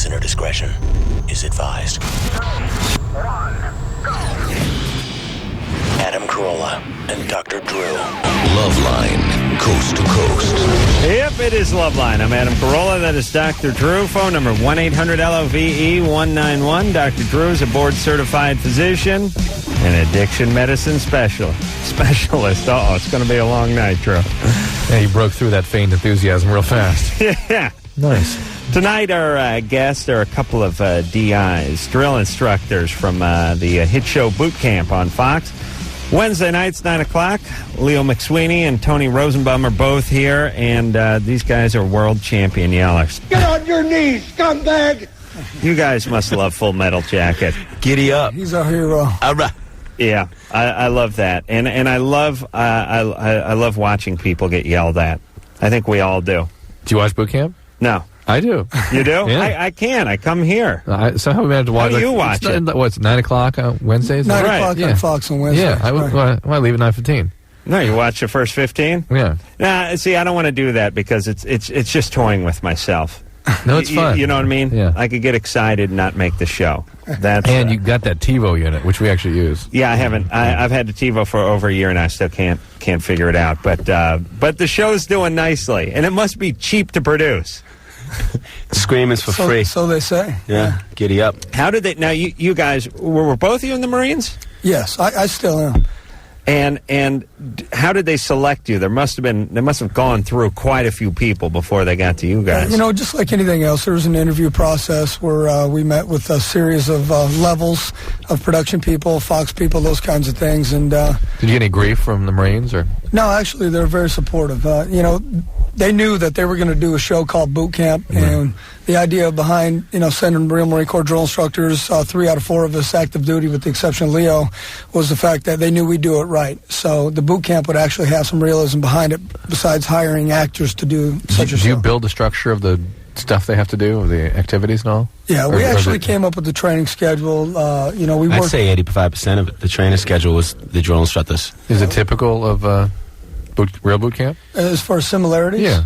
Listener discretion is advised. 2, 1, go. Adam Carolla and Dr. Drew. LoveLine, coast to coast. Yep, it is LoveLine. I'm Adam Carolla. That is Dr. Drew. Phone number 1-800-LOVE-191. Dr. Drew is a board-certified physician and addiction medicine specialist. Uh-oh, it's going to be a long night, Drew. Yeah, you broke through that feigned enthusiasm real fast. Yeah. Nice. Tonight, our guests are a couple of DIs, drill instructors from the hit show Boot Camp on Fox. Wednesday nights, 9 o'clock. Leo McSweeney and Tony Rosenbum are both here, and these guys are world champion yellers. Get on your knees, scumbag! You guys must love Full Metal Jacket. Giddy up. He's our hero. All right. Yeah, I love that, and I love watching people get yelled at. I think we all do. Do you watch Boot Camp? No. I do. You do? Yeah. I can. I come here. Somehow we managed to watch. How do you watch it? What's 9 o'clock on Wednesdays? 9 Right. o'clock Yeah. on Fox on Wednesday. Yeah, I leave at 9:15. No, you watch the first 15? Yeah. Nah, see, I don't want to do that because it's just toying with myself. No, it's fun. You know what I mean? Yeah. I could get excited and not make the show. That's And you got that TiVo unit, which we actually use. Yeah, I haven't. I've had the TiVo for over a year, and I still can't figure it out. But the show's doing nicely, and it must be cheap to produce. Screaming's for free. So they say. Yeah, giddy up. How did they? Now, you guys were both of you in the Marines? Yes, I still am. And how did they select you? They must have gone through quite a few people before they got to you guys. You know, just like anything else, there was an interview process where we met with a series of levels of production people, Fox people, those kinds of things. And Did you get any grief from the Marines? Or no, actually, they're very supportive. You know, they knew that they were going to do a show called Boot Camp, and the idea behind, sending real Marine Corps drill instructors, 3 out of 4 of us active duty with the exception of Leo, was the fact that they knew we'd do it right. So the boot camp would actually have some realism behind it, besides hiring actors to do such a show. Do you build the structure of the stuff they have to do, of the activities and all? Yeah, we actually came up with the training schedule. I'd say 85% of the training schedule was the drill instructors. Is it typical of real boot camp? As far as similarities? Yeah.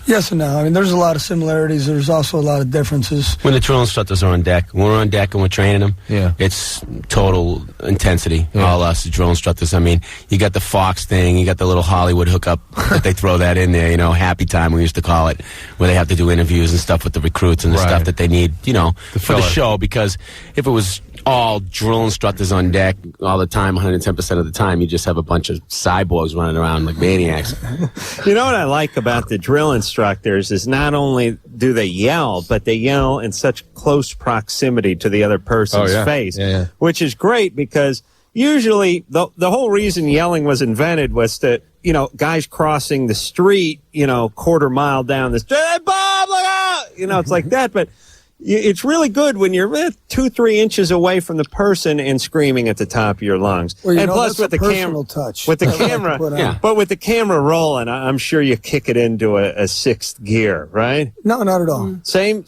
Yes and no. I mean, there's a lot of similarities. There's also a lot of differences. When the drill instructors are on deck, when we're on deck and we're training them, it's total intensity. Yeah. All us, the drill instructors. I mean, you got the Fox thing, you got the little Hollywood hookup that they throw that in there, happy time we used to call it, where they have to do interviews and stuff with the recruits and the stuff that they need, for the show. Because if it was all drill instructors on deck all the time, 110% of the time, you just have a bunch of cyborgs running around like maniacs. You know what I like about the drill instructors is not only do they yell, but they yell in such close proximity to the other person's face, which is great because usually the whole reason yelling was invented was to, guys crossing the street, quarter mile down the street, hey, Bob, look out! It's like that, but it's really good when you're 2-3 inches away from the person and screaming at the top of your lungs. Well, and plus with the camera touch. With the camera, but with the camera rolling, I'm sure you kick it into a 6th gear, right? No, not at all. Same.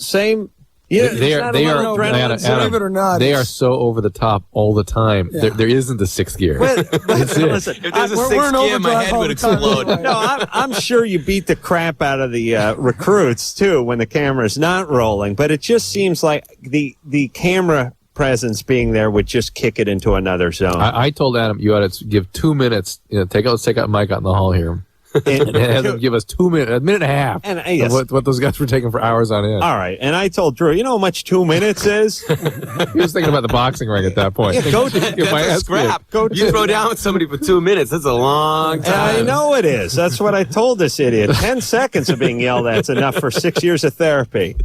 Yeah, they are. Believe it or not, they are so over the top all the time. Yeah. There isn't a 6th gear. Listen, If there's a 6th gear, my head would explode. No, I'm sure you beat the crap out of the recruits too when the camera's not rolling. But it just seems like the camera presence being there would just kick it into another zone. I told Adam you ought to give 2 minutes. Let's take out Mike out in the hall here. And have them give us 2 minutes, a minute and a half, and yes, of what those guys were taking for hours on end. All right, and I told Drew, you know how much 2 minutes is? He was thinking about the boxing ring at that point. Yeah, go That's a scrap. You throw down with somebody for 2 minutes. That's a long time. I know it is. That's what I told this idiot. 10 seconds of being yelled at's enough for 6 years of therapy.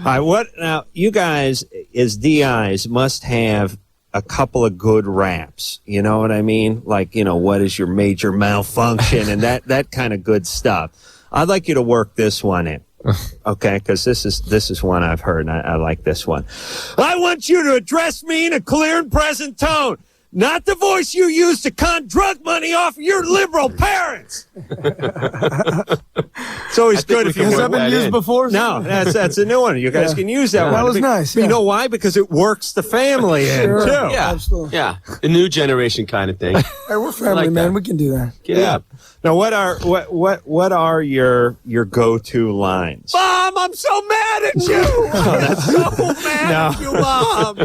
All right, now, you guys, as DIs, must have a couple of good raps. You know what I mean? Like, what is your major malfunction and that kind of good stuff. I'd like you to work this one in. Okay, because this is one I've heard, and I like this one. I want you to address me in a clear and present tone. Not the voice you use to con drug money off of your liberal parents. It's always good if you Has that been used before? No, that's a new one. You guys can use that one. That was nice. You know why? Because it works the family in, too. Yeah, absolutely. Yeah, the new generation kind of thing. Hey, we're family, like man. that. We can do that. Get up. Now, what are your go-to lines? Mom, I'm so mad at you. Oh, that's so mad at you, Mom.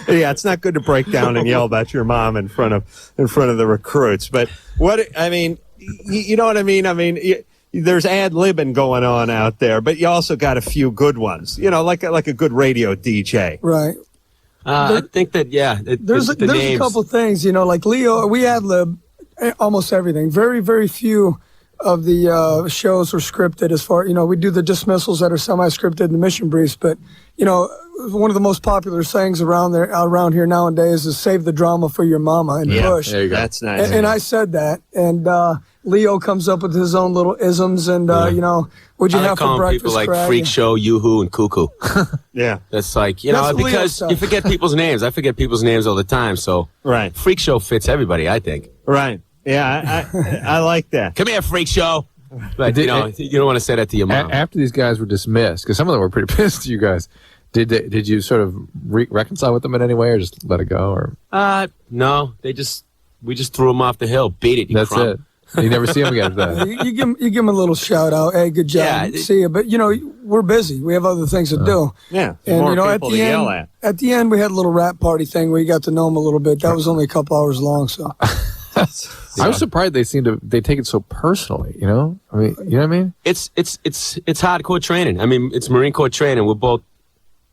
Yeah, it's not good to break down and yell about your mom in front of the recruits. But you know what I mean? I mean, there's ad-libbing going on out there, but you also got a few good ones. You know, like a good radio DJ. Right. I think that there's a couple things. You know, like Leo, we ad-lib almost everything. Very, very few of the shows were scripted. As far, you know, we do the dismissals that are semi-scripted and the mission briefs, but you know, one of the most popular sayings around here nowadays is "save the drama for your mama" and push. There you go. That's nice. And I said that, and Leo comes up with his own little isms, and you know, what'd you have for breakfast? People like Craig? freak show, yoo-hoo, and cuckoo. Yeah, that's like, you know, That's Leo because stuff. you forget people's names. I forget people's names all the time. So right. Freak show fits everybody, I think. Right. Yeah, I like that. Come here, freak show. But you know, you don't want to say that to your mom. After these guys were dismissed, because some of them were pretty pissed at you guys, did you sort of reconcile with them in any way, or just let it go? Or no, we just threw them off the hill, beat it. That's it. You never see them again after that. You give them a little shout out. Hey, good job. See you. But you know, we're busy. We have other things to do. Yeah, and more you know, people to yell at. At the end, we had a little rap party thing where you got to know them a little bit. That was only a couple hours long, so. I was surprised they take it so personally. You know, I mean, you know what I mean? It's hardcore training. I mean, it's Marine Corps training. We're both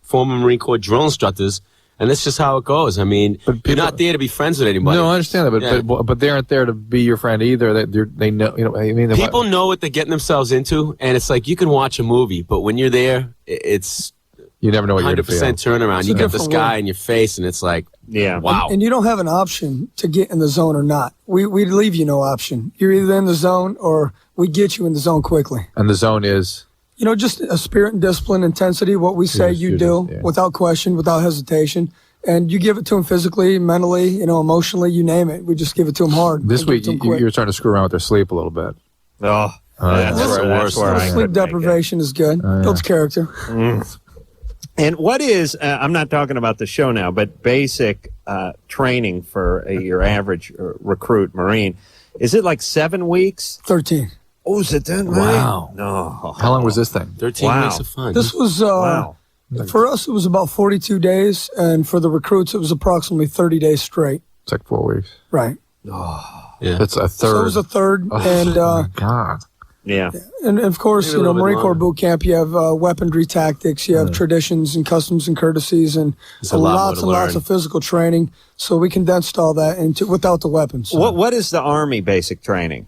former Marine Corps drill instructors, and that's just how it goes. I mean, you're not there to be friends with anybody. No, I understand that, but they aren't there to be your friend either. They know, you know. I mean, people know what they're getting themselves into, and it's like you can watch a movie, but when you're there, it's you never know what you're 100% turnaround. You get the sky in your face, and it's like, wow. And you don't have an option to get in the zone or not. We leave you no option. You're either in the zone or we get you in the zone quickly. And the zone is? You know, just a spirit and discipline, intensity, what we say you do, without question, without hesitation. And you give it to them physically, mentally, you know, emotionally, you name it. We just give it to them hard. This week, you're starting to screw around with their sleep a little bit. Oh, that's where sleep deprivation is good. Builds character. And what is, I'm not talking about the show now, but basic training for your average recruit Marine, is it like 7 weeks? 13. Oh, is it that? Wow. No. How long was this thing? 13 weeks of fun. This was, for us, it was about 42 days, and for the recruits, it was approximately 30 days straight. It's like 4 weeks. Right. Oh, yeah. That's a third. So it was a third, and God. Yeah. And of course, you know, Marine Corps boot camp, you have weaponry tactics, you have traditions and customs and courtesies, and lots and lots of physical training. So we condensed all that into without the weapons. What is the Army basic training?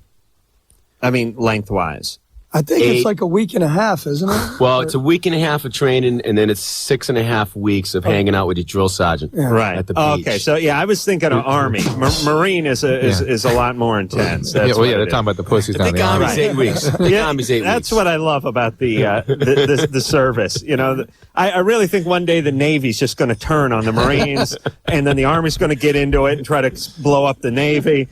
I mean, lengthwise. I think it's like a week and a half, isn't it? Well, it's a week and a half of training, and then it's 6.5 weeks of hanging out with your drill sergeant. Yeah. Right. At the beach. Okay. So I was thinking of Army. Marine is a lot more intense. That's they're talking about the pussies down the Army's 8 weeks. Army's 8 weeks. That's what I love about the service. You know, I really think one day the Navy's just going to turn on the Marines, and then the Army's going to get into it and try to blow up the Navy.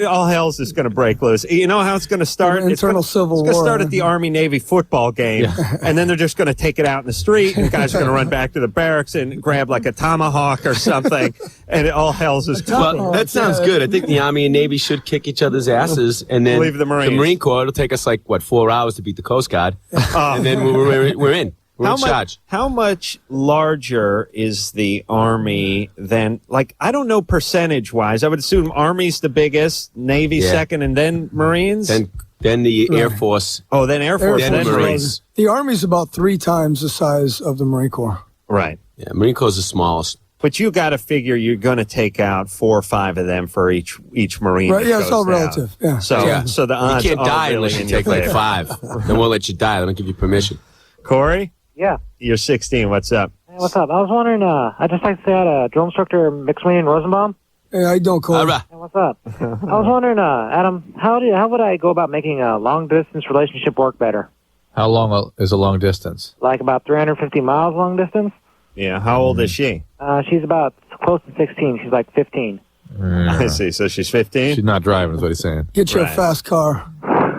All hell's just going to break loose. You know how it's going to start? Internal civil war. It's going to start at the Army-Navy football game, and then they're just going to take it out in the street, and the guys are going to run back to the barracks and grab like a tomahawk or something, and all hell's just well, that sounds good. I think the Army and Navy should kick each other's asses, and then leave the Marine Corps, it'll take us like, 4 hours to beat the Coast Guard, and then we're in. We're in charge. How much larger is the Army than, like, I don't know percentage-wise. I would assume Army's the biggest, Navy second, and then Marines? Then the Air Force. Oh, then Air Force, then Marines. The Army's about 3 times the size of the Marine Corps. Right. Yeah, Marine Corps is the smallest. But you got to figure you're going to take out 4 or 5 of them for each Marine. Right, that it's all goes down. relative. Yeah. So the odds you can't die really unless you in take your like favor. 5. They won't let you die. They don't give you permission. Corey? Yeah. You're 16. What's up? Hey, what's up? I was wondering, I just like to say I had drill instructor McSweeney and Rosenbum. Hey, I don't call. All right. Hey, what's up? I was wondering, Adam, how would I go about making a long-distance relationship work better? How long is a long distance? Like about 350 miles long distance? Yeah. How old is she? She's about close to 16. She's like 15. I see. So she's 15? She's not driving, is what he's saying. Get you a Right. fast car.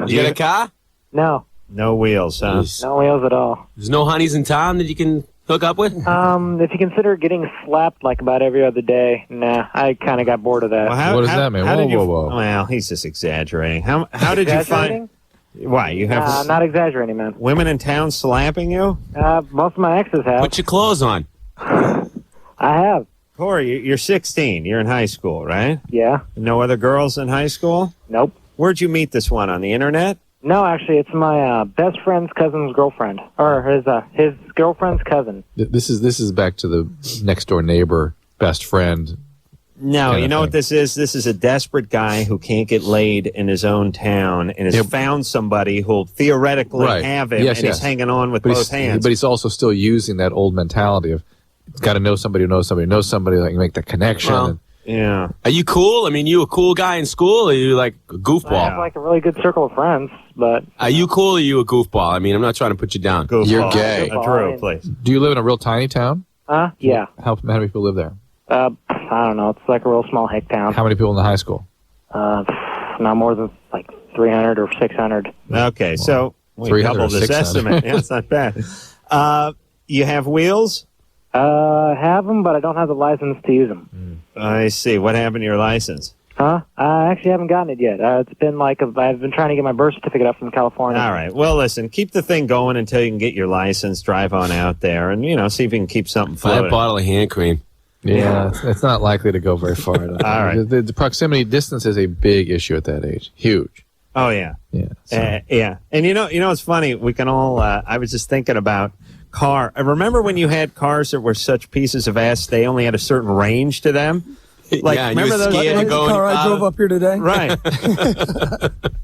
You got a car? No. No wheels, huh? Jeez. No wheels at all. There's no honeys in town that you can hook up with? If you consider getting slapped like about every other day, nah, I kind of got bored of that. Well, What does that mean? how did Whoa. Well, he's just exaggerating. How did you find? Why you have I'm not exaggerating, man. women in town slapping you? Most of my exes have. Put your clothes on. I have. Corey, you're 16. You're in high school, right? Yeah. No other girls in high school? Nope. Where'd you meet this one, on the internet? No, actually, it's my best friend's cousin's girlfriend, or his girlfriend's cousin. This is back to the next door neighbor, best friend. No, kind you of know what thing. this is? This is a desperate guy who can't get laid in his own town and has found somebody who'll theoretically Right. have him, Yes, and yes. he's hanging on with both hands. But he's also still using that old mentality of got to know somebody who knows somebody who knows somebody, like make that connection. Well, and, Yeah. Are you cool? I mean, you a cool guy in school, or are you like a I goofball? have like a really good circle of friends, but Are you cool, or are you a goofball? I mean, I'm not trying to put you down. Goofball. You're gay. Drew, please. do you live in a real tiny town? yeah. How many people live there? I don't know. It's like a real small hick town. How many people in the high school? Not more than like 300 or 600. Okay, so we 300 doubled or this 600. estimate. Yeah, it's not bad. You have wheels? Have them, but I don't have the license to use them. I see. What happened to your license? I actually haven't gotten it yet. It's been like I've been trying to get my birth certificate up from California. All right. Well, listen, keep the thing going until you can get your license, drive on out there, and, see if you can keep something Buy a floating. bottle of hand cream. Yeah, it's not likely to go very far. All right. The proximity distance is a big issue at that age. Huge. Oh, yeah. Yeah. So. Yeah. And, it's funny. We can all, I was just thinking about car. I remember when you had cars that were such pieces of ass, they only had a certain range to them. Like, yeah, and remember you were those scared Like to the go car I drove up here today. Right.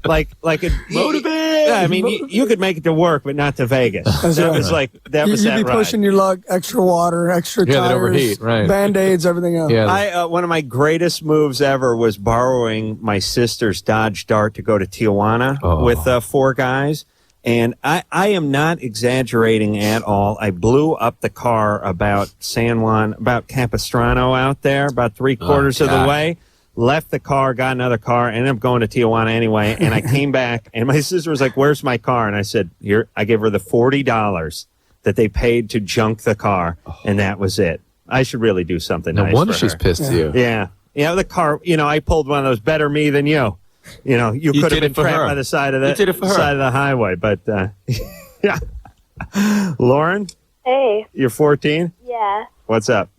like it Motivate! Yeah, I mean, you could make it to work, but not to Vegas. That was like that was You'd that be ride. pushing your lug, extra water, extra Yeah, they'd tires, overheat, right. Band-Aids, everything else. Yeah. One of my greatest moves ever was borrowing my sister's Dodge Dart to go to Tijuana with 4 guys. And I am not exaggerating at all. I blew up the car about San Juan, about Capistrano out there, about 3/4 of the way. Left the car, got another car, ended up going to Tijuana anyway. And I came back, and my sister was like, "Where's my car?" And I said, "Here." I gave her the $40 that they paid to junk the car, and that was it. I should really do something No nice wonder for she's her. pissed at you. Yeah. The car, I pulled one of those better me than you. You could have did been it for trapped her. by the side of You did it for her. side of the highway, but yeah. Lauren, Hey, you're 14. yeah. What's up?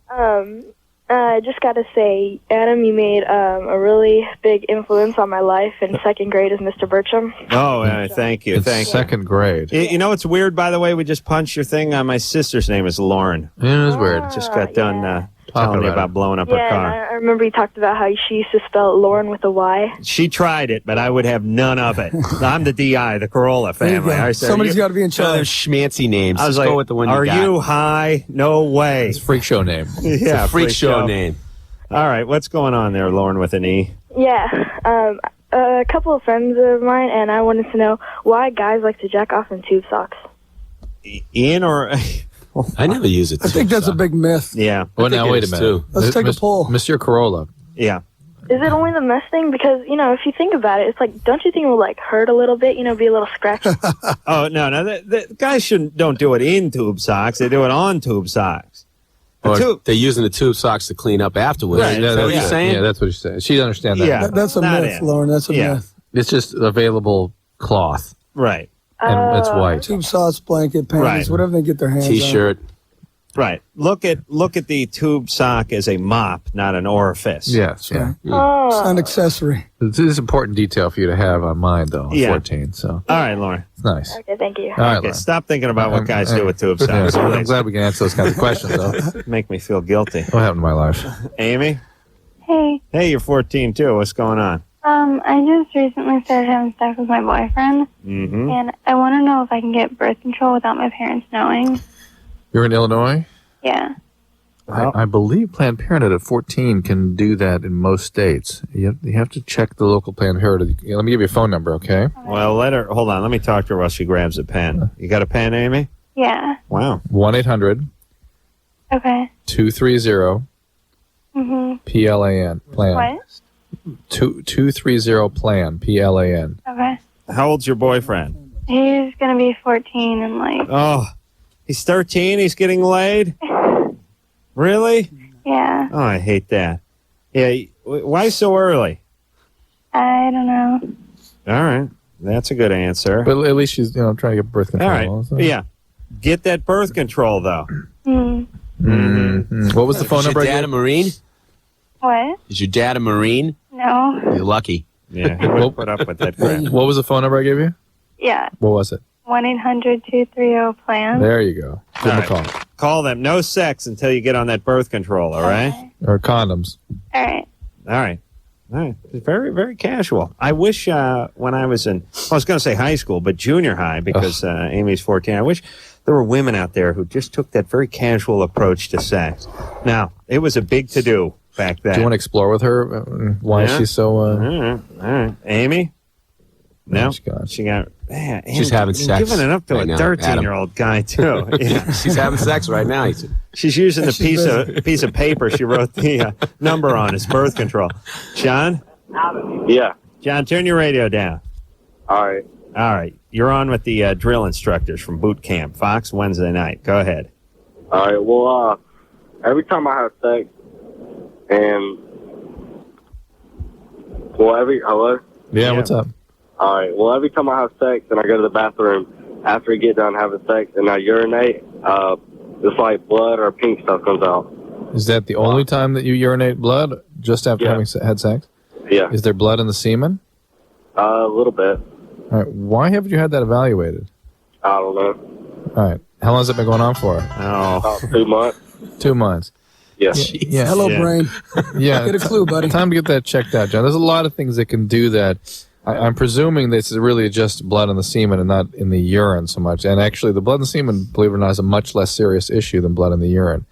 I just got to say, Adam, you made a really big influence on my life in second grade as Mr. Bircham. Oh, thank you, It's thank you. second grade. You know what's weird, by the way? We just punched your thing. My sister's name is Lauren. It is weird. Just got done yeah. telling you about about it. blowing up her Yeah, and car. I remember you talked about how she used to spell Lauren with a Y. She tried it, but I would have none of it. I'm the DI, the Corolla There you family. go. I said, Somebody's you- got to be in So they're charge. schmancy names. I was Just like, go with the one are you got. you high? No way. It's a freak show name. Yeah, Freak show name. All right, what's going on there, Lauren, with an E? Yeah, a couple of friends of mine, and I wanted to know why guys like to jack off in tube socks. Ian or... I never use it. I think that's a big myth. Yeah, Well, think now, it wait a is, minute. too. Let's take a poll. Monsieur Corolla. yeah. Is it only the mess thing? Because, if you think about it, it's like, don't you think it will, hurt a little bit, be a little scratchy? Oh, no. The guys don't do it in tube socks. They do it on tube socks. The Or tube- they're using the tube socks to clean up afterwards. Right, Is that what you're saying? Yeah, that's what you said. She'd understand that. Yeah. That's a Not myth, in. Lauren. That's a Yeah. myth. It's just available cloth, Right, and it's white. Tube socks, blanket, panties, Right. whatever they get their hands on. T-shirt. right. Look at the tube sock as a mop, not an orifice. Yes, yeah. It's an accessory. This is an important detail for you to have on mind, though. At Yeah. 14, so All right, Lauren. it's nice. Okay, thank you. All right, Okay, Lauren. stop thinking about what guys do with tube Yeah, socks. I'm please. glad we can answer those kinds of questions, though. Make me feel guilty. What happened to my life? Amy? Hey, Hey, you're 14 too. What's going on? I just recently started having sex with my boyfriend, Mm-hmm. and I want to know if I can get birth control without my parents knowing. You're in Illinois? Yeah. I believe Planned Parenthood at 14 can do that in most states. You have to check the local Planned Parenthood. Let me give you a phone number, okay? Well, hold on. Let me talk to her while she grabs a pen. You got a pen, Amy? Yeah. Wow. 1-800-230-PLAN. Okay. PLAN. Plan. What? 230-PLAN. PLAN. Okay. How old's your boyfriend? He's gonna be 14 and Oh, He's 13. He's getting laid. Really? Yeah. Oh, I hate that. Yeah. Why so early? I don't know. All right. That's a good answer. But at least she's, trying to get birth control. All right. Yeah. Get that birth control, though. What was the phone number? Is your dad a Marine? What? Is your dad a Marine? No. You're lucky. Yeah, he would put up with that crap. What was the phone number I gave you? Yeah. What was it? 1-800-230-PLAN. There you go. Give them a call. Call them. No sex until you get on that birth control, all right? Or condoms. All right. All right. All right. It's very, very casual. I wish when I was in, I was going to say high school, but junior high, because Amy's 14. I wish there were women out there who just took that very casual approach to sex. Now, it was a big to-do back then. Do you want to explore with her why she's so... All right. Amy? No. She got... Man, She's having sex. Giving it up to right a now, 13-year-old guy, too. Yeah. She's having sex right now. He said. She's using the piece of paper she wrote the number on as birth control. John? Yeah. John, turn your radio down. All right. All right. You're on with the drill instructors from boot camp. Fox, Wednesday night. Go ahead. All right. Well, every time I have sex, and hello? Yeah, what's up? All right. Well, every time I have sex and I go to the bathroom after I get done having sex and I urinate, it's like blood or pink stuff comes out. Is that the only time that you urinate blood? Just after having had sex? Yeah. Is there blood in the semen? A little bit. All right. Why haven't you had that evaluated? I don't know. All right. How long has it been going on for? About 2 months. 2 months. Yeah. Yeah. Hello, Brain. Yeah. Get a clue, buddy. Time to get that checked out, John. There's a lot of things that can do that. I'm presuming this is really just blood in the semen and not in the urine so much. And actually, the blood in the semen, believe it or not, is a much less serious issue than blood in the urine.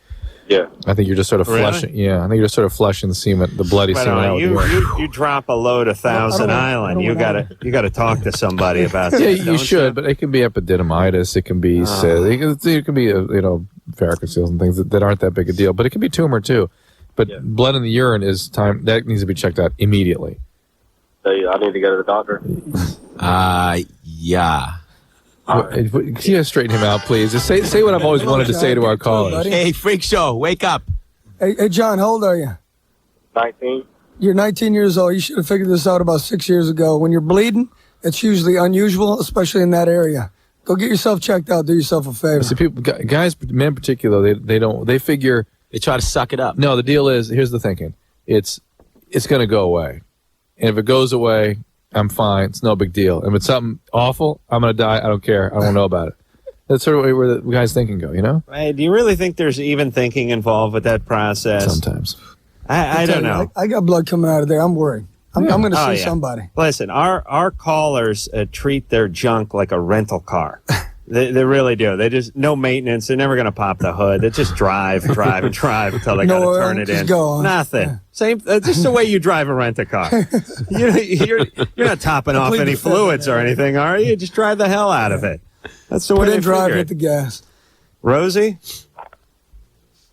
Yeah. I think you're just sort of flushing. Yeah, I think you're just sort of flushing the semen, the bloody semen out with urine. You drop a load of Thousand Island. You gotta talk to somebody about that. Yeah, you should, but it can be epididymitis. It can be it can be varicocele and things that aren't that big a deal. But it can be tumor too. But blood in the urine that needs to be checked out immediately. So I need to go to the doctor. Yeah. Right. Can you straighten him out, please? Just say what I've always wanted to say to our callers. Hey, freak show, wake up. Hey, John, how old are you? 19. You're 19 years old. You should have figured this out about 6 years ago. When you're bleeding, it's usually unusual, especially in that area. Go get yourself checked out. Do yourself a favor. See, guys, men in particular, they figure they try to suck it up. No, the deal is, here's the thinking: it's going to go away, and if it goes away, I'm fine. It's no big deal. If it's something awful, I'm going to die. I don't care. I don't know about it. That's sort of where the guy's thinking go, Hey, do you really think there's even thinking involved with that process? Sometimes. I don't know. I got blood coming out of there. I'm worried. I'm going to see somebody. Listen, our callers treat their junk like a rental car. They really do. They just, no maintenance. They're never going to pop the hood. They just drive until they got to turn it in. Nothing. Yeah. Same. Just the way you drive a rent-a-car. You're not topping off any fluids or anything, are you? Just drive the hell out of it. That's the way they drive, hit the gas. Rosie?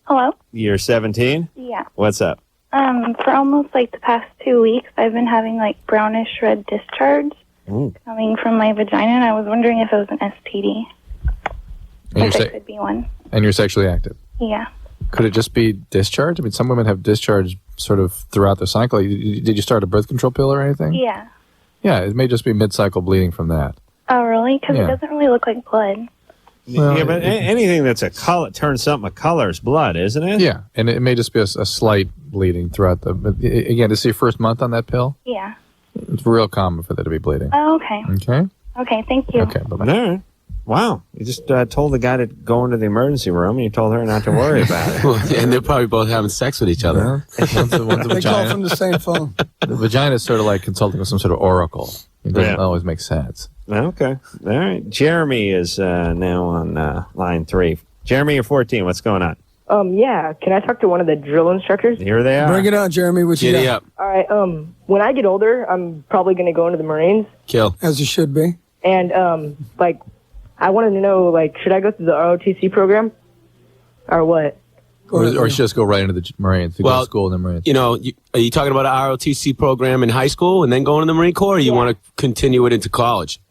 Hello? You're 17? Yeah. What's up? For almost the past 2 weeks, I've been having brownish red discharge coming from my vagina, and I was wondering if it was an STD. If it could be one. And you're sexually active? Yeah. Could it just be discharge? I mean, some women have discharge sort of throughout their cycle. Did you start a birth control pill or anything? Yeah. Yeah, it may just be mid-cycle bleeding from that. Oh, really? Because it doesn't really look like blood. Well, yeah, but anything that's a color, turns something a color is blood, isn't it? Yeah, and it may just be a slight bleeding throughout again, this is your first month on that pill? Yeah. It's real common for there to be bleeding. Oh, okay. Okay? Okay, thank you. Okay, bye-bye. All right. Wow. You just told the guy to go into the emergency room, and you told her not to worry about it. And they're probably both having sex with each other. They call from the same phone. The vagina is sort of like consulting with some sort of oracle. It doesn't always make sense. Okay. All right. Jeremy is now on line 3. Jeremy, you're 14. What's going on? Yeah. Can I talk to one of the drill instructors? Here they are. Bring it on, Jeremy. What you got? Up. All right. When I get older, I'm probably going to go into the Marines. Kill. As you should be. And, I wanted to know, should I go through the ROTC program? Or what? Or just go right into the Marines. Go to school in the Marines. Are you talking about an ROTC program in high school and then going to the Marine Corps, or you want to continue it into college?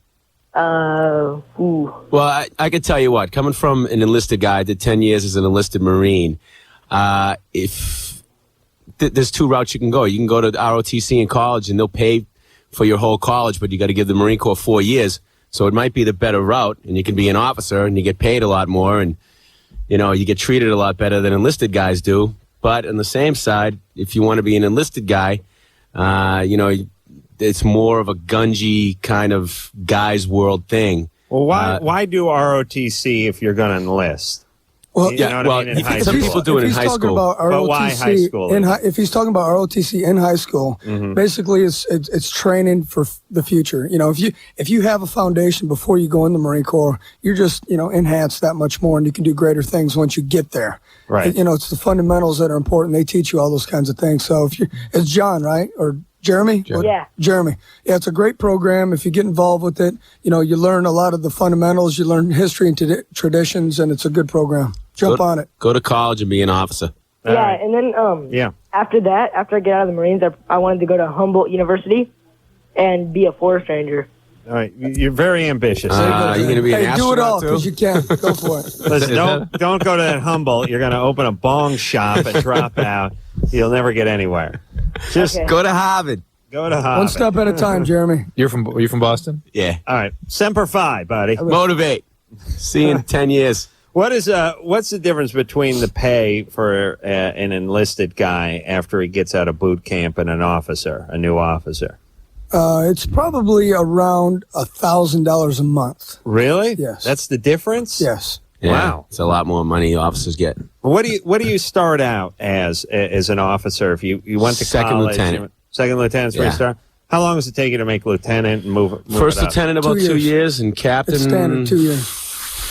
Ooh. Well, I can tell you what. Coming from an enlisted guy, I did 10 years as an enlisted Marine. There's two routes you can go. You can go to ROTC in college, and they'll pay for your whole college, but you got to give the Marine Corps 4 years. So it might be the better route, and you can be an officer, and you get paid a lot more, and you get treated a lot better than enlisted guys do. But on the same side, if you want to be an enlisted guy, it's more of a gungy kind of guy's world thing. Well, why do ROTC if you're going to enlist? Well, some people do it in high school. But why high school? If he's talking about ROTC in high school, basically it's training for the future. If you have a foundation before you go in the Marine Corps, you're just enhanced that much more, and you can do greater things once you get there. Right. It's the fundamentals that are important. They teach you all those kinds of things. So it's John, right? Or Jeremy? Yeah. Jeremy. Yeah, it's a great program. If you get involved with it, you learn a lot of the fundamentals. You learn history and traditions, and it's a good program. Jump on it. Go to college and be an officer. Yeah, right. And then after I get out of the Marines, I wanted to go to Humboldt University and be a forest ranger. All right, you're very ambitious. You're going to be an astronaut do it all too? because you can. Go for it. Listen, don't go to that Humboldt. You're going to open a bong shop and drop out. You'll never get anywhere. Just go to Harvard. Go to Harvard. One step at a time, Jeremy. You're from Boston? Yeah. All right, Semper Fi, buddy. Motivate. See you in 10 years. What's the difference between the pay for an enlisted guy after he gets out of boot camp and a new officer? It's probably around $1,000 a month. Really? Yes. That's the difference? Yes. Yeah, wow. It's a lot more money officers get. What do you start out as an officer if you went to Second college? lieutenant. Second lieutenant's where you start? How long does it take you to make lieutenant and move First it up? lieutenant about 2 years, and captain. It's standard 2 years.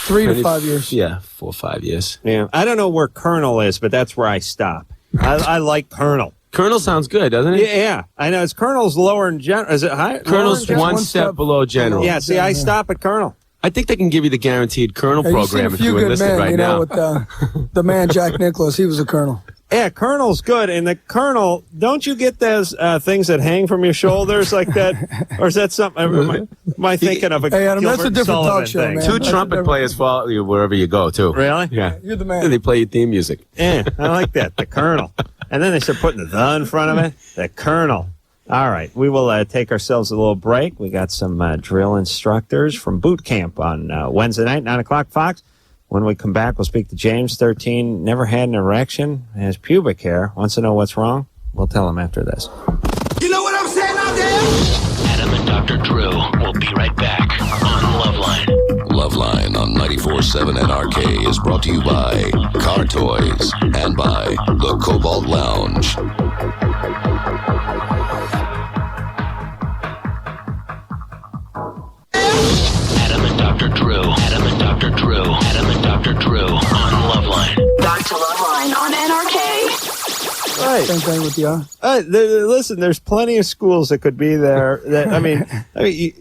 3 to 5 years. Yeah, 4 or 5 years. Yeah, I don't know where colonel is, but that's where I stop. I like colonel. Colonel sounds good, doesn't it? Yeah, I know. It's colonel's lower in general. Is it higher? Colonel's one step below general. Yeah, see, I stop at colonel. I think they can give you the guaranteed colonel program if you enlisted men, right now. With the man Jack Nicholas, he was a colonel. Yeah, colonel's good. And the colonel, don't you get those things that hang from your shoulders like that? Or is that something? Am I thinking of a Hey, Adam, Gilbert that's a different Sullivan talk show, thing? man. Two trumpet players follow you wherever you go, too. Really? Yeah. You're the man. They play your theme music. Yeah, I like that. The colonel. And then they start putting the in front of it. The colonel. All right, we will take ourselves a little break. We got some drill instructors from boot camp on Wednesday night, 9 o'clock Fox. When we come back, we'll speak to James, 13, never had an erection, has pubic hair, wants to know what's wrong. We'll tell him after this. You know what I'm saying out there? Adam and Dr. Drew will be right back on LoveLine. LoveLine on 94.7 NRK is brought to you by Car Toys and by the Cobalt Lounge. Adam and Dr. Drew. Adam and Dr. Drew. Adam and Dr. Drew on LoveLine. Back to LoveLine on NRK. Right. Same thing with you. Listen, there's plenty of schools that could be there. I mean,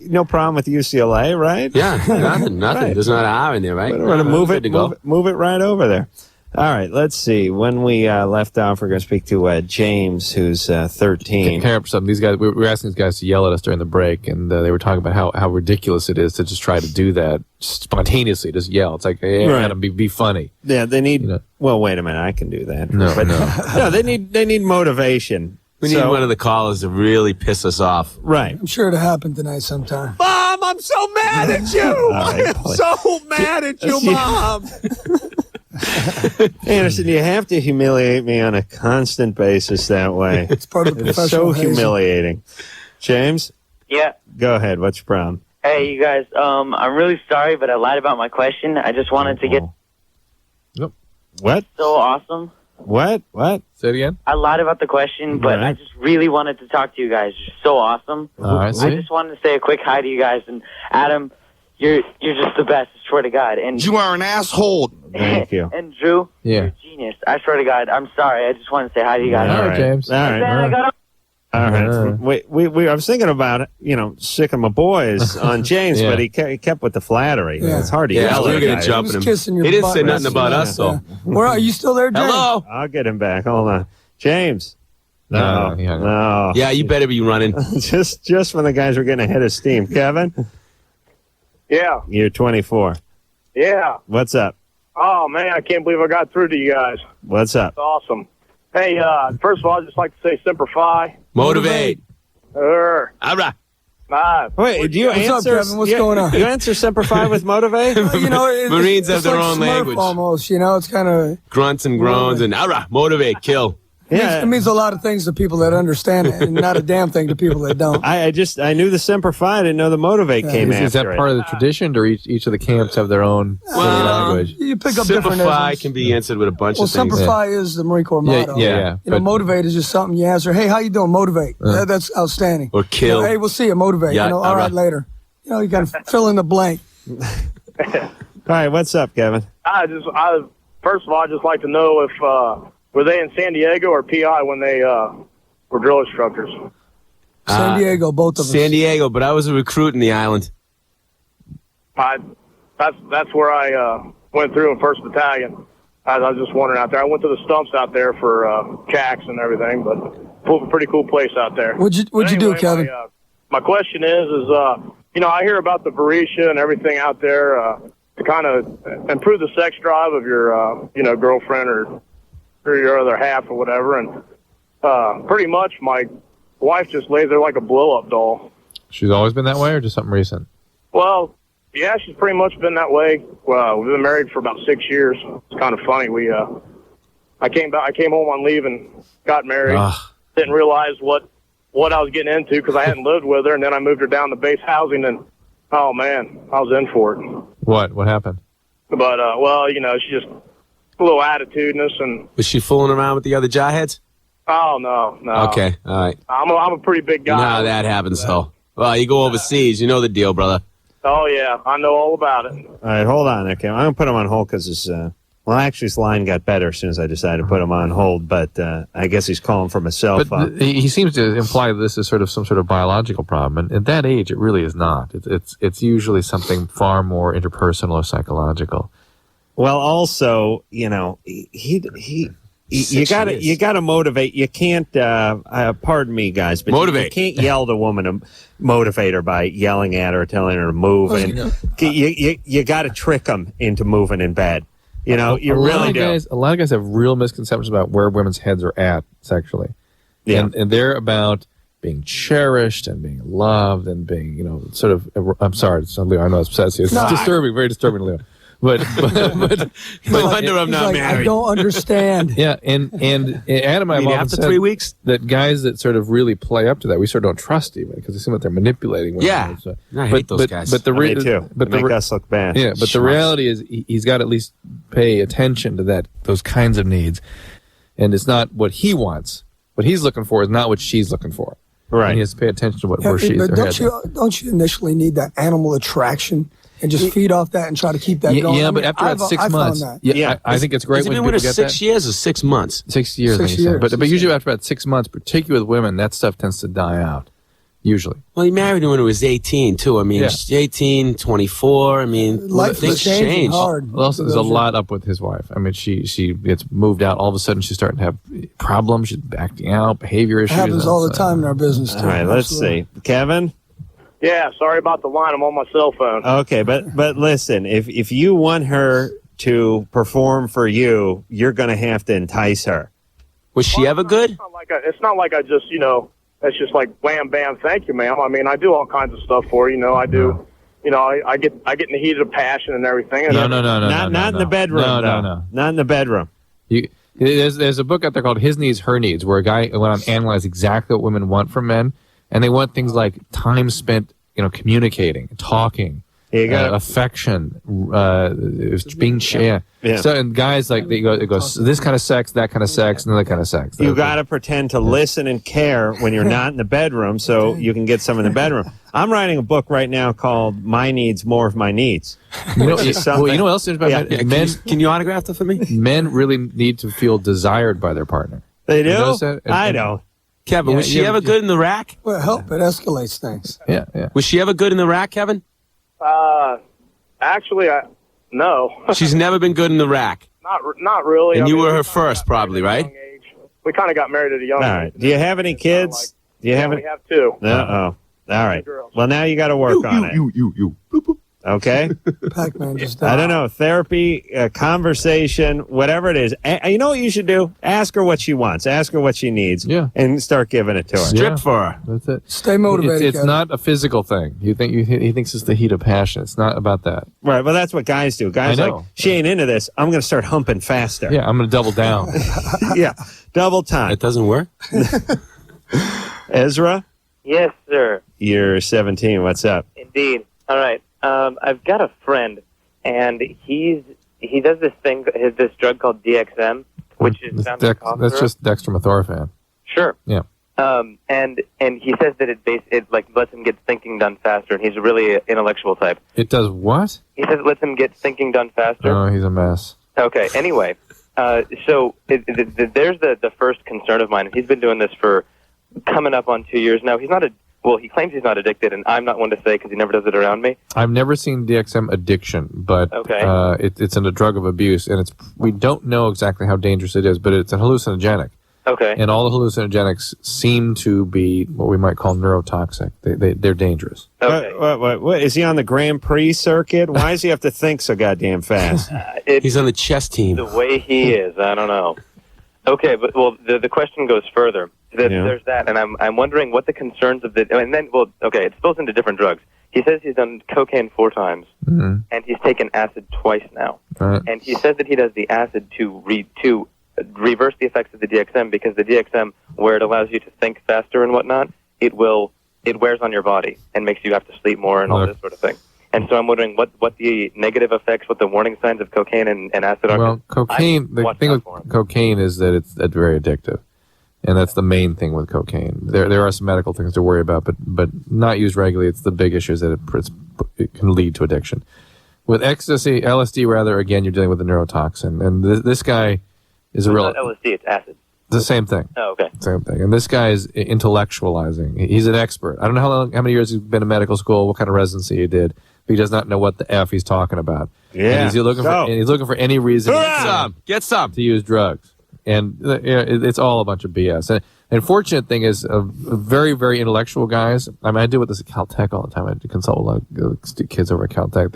no problem with UCLA, right? Yeah, nothing. Right. There's not an R in there, right? We're going to move it, to go. move it right over there. All right, let's see. When we left off, we're going to speak to James, who's 13. Care for something. These guys, we were asking these guys to yell at us during the break, and they were talking about how ridiculous it is to just try to do that spontaneously, just yell. It's like, hey, Right. Adam, be funny. Yeah, they need. Well, wait a minute. I can do that. No, but, no. no, they need motivation. We need one of the callers to really piss us off. Right. I'm sure it'll happen tonight sometime. Mom, I'm so mad at you. right, I'm so mad at you, Mom. Anderson, you have to humiliate me on a constant basis that way. It's part of the It's professional so humiliating. James? Yeah. Go ahead. What's your problem? Hey, you guys. I'm really sorry, but I lied about my question. I just wanted to get What? so awesome. What? Say it again. I lied about the question, but Right. I just really wanted to talk to you guys. You're so awesome. All right, I see? just wanted to say a quick hi to you guys. And Adam, you're just the best. I swear to God. And You are an asshole. Thank you. And Drew, Yeah. you're a genius. I swear to God. I'm sorry. I just wanted to say hi to you guys. All right, James. All right. Then I got All right. I was thinking about, sicking my boys on James, Yeah. but he kept with the flattery. Yeah. It's hard to Yeah, yell we at were a going guy. to jump He at was him. kissing your He didn't butt say nothing last about night. us, though. Where are you still there, James? Hello? I'll get him back. Hold on. James. No, he hung up. No. Yeah, you better be running. just when the guys were getting ahead of steam. Kevin? Yeah. You're 24. Yeah. What's up? Oh, man, I can't believe I got through to you guys. What's up? That's awesome. Hey, first of all, I'd just like to say Semper Fi. Motivate. All right. Wait, do you What's up, answer? Kevin? What's going on? You answer Semper Fi with motivate? Marines have it's their like own Smurf language. almost, it's kind of... Grunts and groans and motivate, kill. It means a lot of things to people that understand it, and not a damn thing to people that don't. I knew the Semper Fi. I didn't know the motivate came after Is that part of the tradition, or each of the camps have their own language? You pick up different Simplify isms. can be answered with a bunch of things. Semper Fi is the Marine Corps motto. Yeah. Motivate is just something you answer. Hey, how you doing? Motivate. That's outstanding. Or kill. Hey, we'll see you. Motivate. Yeah, all right, later. You got to fill in the blank. All right, what's up, Kevin? First of all, I'd just like to know if were they in San Diego or PI when they were drill instructors? San Diego, both of us. San Diego, but I was a recruit in the island. That's where I went through in 1st Battalion. I was just wondering out there. I went to the stumps out there for CACs and everything, but pretty cool place out there. What'd you do, Kevin? My question is I hear about the Berisha and everything out there to kind of improve the sex drive of your girlfriend or your other half or whatever, and pretty much my wife just lays there like a blow-up doll. She's always been that way, or just something recent? Well, yeah, she's pretty much been that way. Well, we've been married for about 6 years. It's kind of funny. I came home on leave and got married. Didn't realize what I was getting into because I hadn't lived with her, and then I moved her down to base housing, and oh man, I was in for it. What happened? But she's just a little attitudinous, and Was she fooling around with the other jawheads? oh no. Okay, all right. I'm a pretty big guy. No, that happens, though. Well, you go overseas, you know the deal, brother. Oh yeah, I know all about it. All right, hold on there, Kevin. I'm going to put him on hold because his line got better as soon as I decided to put him on hold, but I guess he's calling from a cell phone. He seems to imply that this is sort of some sort of biological problem, and at that age, it really is not. It's usually something far more interpersonal or psychological. Well, also, you gotta motivate. You can't. Pardon me, guys, but motivate. You can't yell at a woman to motivate her by yelling at her, telling her to move, and you got to trick them into moving in bed. You really do. A lot of guys have real misconceptions about where women's heads are at sexually. Yeah. And they're about being cherished and being loved and being, sort of, I'm sorry, it's not Leo, I know it's obsessive. It's disturbing, very disturbing, Leo. But no wonder I'm not like, married. I don't understand. Yeah, and Adam and I have often after said 3 weeks that guys that sort of really play up to that, we sort of don't trust even because they seem like they're manipulating women. Yeah, I hate those guys. But Me too. But make us look bad. Yeah, but the reality is he's got to at least pay attention to those kinds of needs, and it's not what he wants. What he's looking for is not what she's looking for. Right. And he has to pay attention to where she's. But don't you initially need that animal attraction? And just feed off that and try to keep that going. Yeah, but after about 6 months, I think it's great when people get that. 6 years or 6 months? 6 years. 6 years. But usually after about 6 months, particularly with women, that stuff tends to die out. Usually. Well, he married her when he was 18, too. I mean, 18, 24. I mean, things change. Hard. Well, also, there's a lot up with his wife. I mean, she gets moved out. All of a sudden, she's starting to have problems. She's acting out, behavior issues. It happens all the time in our business, too. All right, let's see. Kevin? Yeah, sorry about the line. I'm on my cell phone. Okay, but listen, if you want her to perform for you, you're going to have to entice her. Was she ever good? It's not like I just, it's just like wham, bam, thank you, ma'am. I mean, I do all kinds of stuff for her. I do, I get in the heat of passion and everything. And not in the bedroom. No. Not in the bedroom. There's a book out there called His Needs, Her Needs, where a guy went on and analyzed exactly what women want from men. And they want things like time spent, communicating, talking, affection, being shared. Yeah. So, and guys it goes this kind of sex, that kind of sex, and that kind of sex. You got to pretend to listen and care when you're not in the bedroom, so you can get some in the bedroom. I'm writing a book right now called "My Needs, More of My Needs." You know what else is about men? Can you autograph that for me? Men really need to feel desired by their partner. They do. You notice that? I don't. Kevin, was she ever good in the rack? Well, help. It escalates things. Yeah. Was she ever good in the rack, Kevin? Actually, no. She's never been good in the rack. Not really. And you were her first, probably, right? We kind of got married at a young age. All right. Do you have any kids? We have two. Uh-oh. All right. Well, now you got to work on it. Okay? Pac-Man just I don't know. Therapy, conversation, whatever it is. You know what you should do? Ask her what she wants. Ask her what she needs. Yeah. And start giving it to her. Strip for her. That's it. Stay motivated. It's not a physical thing. He thinks it's the heat of passion. It's not about that. Right. Well, that's what guys do. Guys I like, know. she ain't into this. I'm going to start humping faster. Yeah, I'm going to double down. Yeah. Double time. It doesn't work? Ezra, Yes, sir. you're 17. What's up? Indeed. All right. I've got a friend, and he does this thing, this drug called DXM, which is found in cough That's syrup. just dextromethorphan. Sure. Yeah. And he says that it like lets him get thinking done faster, and he's a really intellectual type. It does what? He says it lets him get thinking done faster. Oh, he's a mess. Okay. Anyway, so there's the first concern of mine. He's been doing this for coming up on 2 years now. He claims he's not addicted, and I'm not one to say because he never does it around me. I've never seen DXM addiction, but it's in a drug of abuse, and we don't know exactly how dangerous it is, but it's a hallucinogenic. Okay. And all the hallucinogenics seem to be what we might call neurotoxic. They're dangerous. Okay. What, is he on the Grand Prix circuit? Why does he have to think so goddamn fast? He's on the chess team. The way he is, I don't know. Okay, but the question goes further. There's that, and I'm wondering what the concerns of it spills into different drugs. He says he's done cocaine 4 times, and he's taken acid twice now. Right. And he says that he does the acid to reverse the effects of the DXM, because the DXM, where it allows you to think faster and whatnot, it wears on your body and makes you have to sleep more and all this sort of thing. And so I'm wondering what the negative effects, what the warning signs of cocaine and acid are. Well, cocaine, the thing with cocaine is that it's very addictive. And that's the main thing with cocaine. There are some medical things to worry about, but not used regularly. It's the big issue is that it can lead to addiction. With ecstasy, LSD rather, again, you're dealing with a neurotoxin. And this guy is a real... It's not LSD, it's acid. The same thing. Oh, okay. Same thing. And this guy is intellectualizing. He's an expert. I don't know how many years he's been in medical school, what kind of residency he did, but he does not know what the F he's talking about. Yeah. And he's looking for any reason Get some. to use drugs. And it's all a bunch of BS. And unfortunate thing is, very, very intellectual guys. I mean, I deal with this at Caltech all the time. I consult a lot of kids over at Caltech.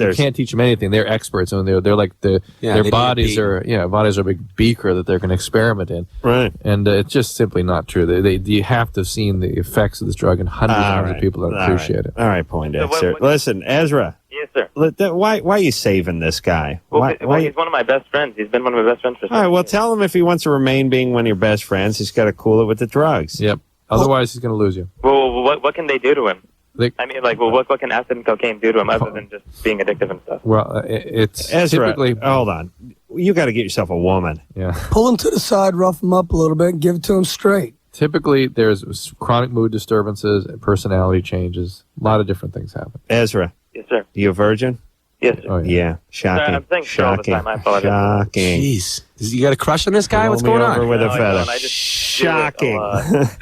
You can't teach them anything. They're experts, and they're like their bodies are a big beaker that they're going to experiment in. Right. And it's just simply not true. You have to have seen the effects of this drug, and hundreds and hundreds of people don't appreciate it. All right, Poindexter. Listen, Ezra. Yes, sir. Why are you saving this guy? Well, he's one of my best friends. He's been one of my best friends for 6 All right, well, years. tell him if he wants to remain being one of your best friends, he's got to cool it with the drugs. Yep. Otherwise, he's going to lose you. Well, what can they do to him? What can acid and cocaine do to him other than just being addictive and stuff? Well, it's Ezra, typically... hold on. You got to get yourself a woman. Yeah. Pull him to the side, rough him up a little bit, and give it to him straight. Typically, there's chronic mood disturbances, personality changes. A lot of different things happen. Ezra. Yes, sir. You a virgin? Yes, sir. Oh, Yeah. Shocking. Sorry, I'm saying sir all the time. I apologize. Shocking. Jeez. You got a crush on this guy? Roll What's me going over on? with a No, I feather. don't. I just Shocking. do All it a lot.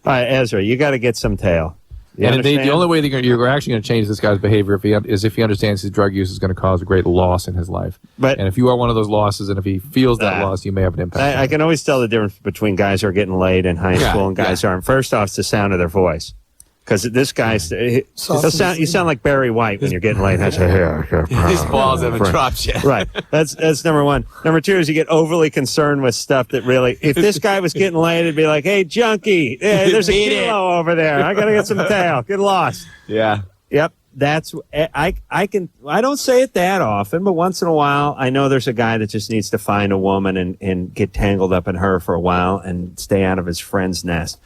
right, Ezra, you got to get some tail. You And understand? the only way that you're actually going to change this guy's behavior is if he understands his drug use is going to cause a great loss in his life. And if you are one of those losses, and if he feels that loss, you may have an impact. I can always tell the difference between guys who are getting laid in high school and guys who aren't. First off, it's the sound of their voice. Because this guy's, you sound like Barry White when you're getting laid. His balls haven't dropped yet. Right. That's number one. Number two is you get overly concerned with stuff that really, if this guy was getting laid, it'd be like, hey, junkie, there's a kilo over there. I got to get some tail. Get lost. Yeah. Yep. That's I don't say it that often, but once in a while I know there's a guy that just needs to find a woman and get tangled up in her for a while and stay out of his friend's nest.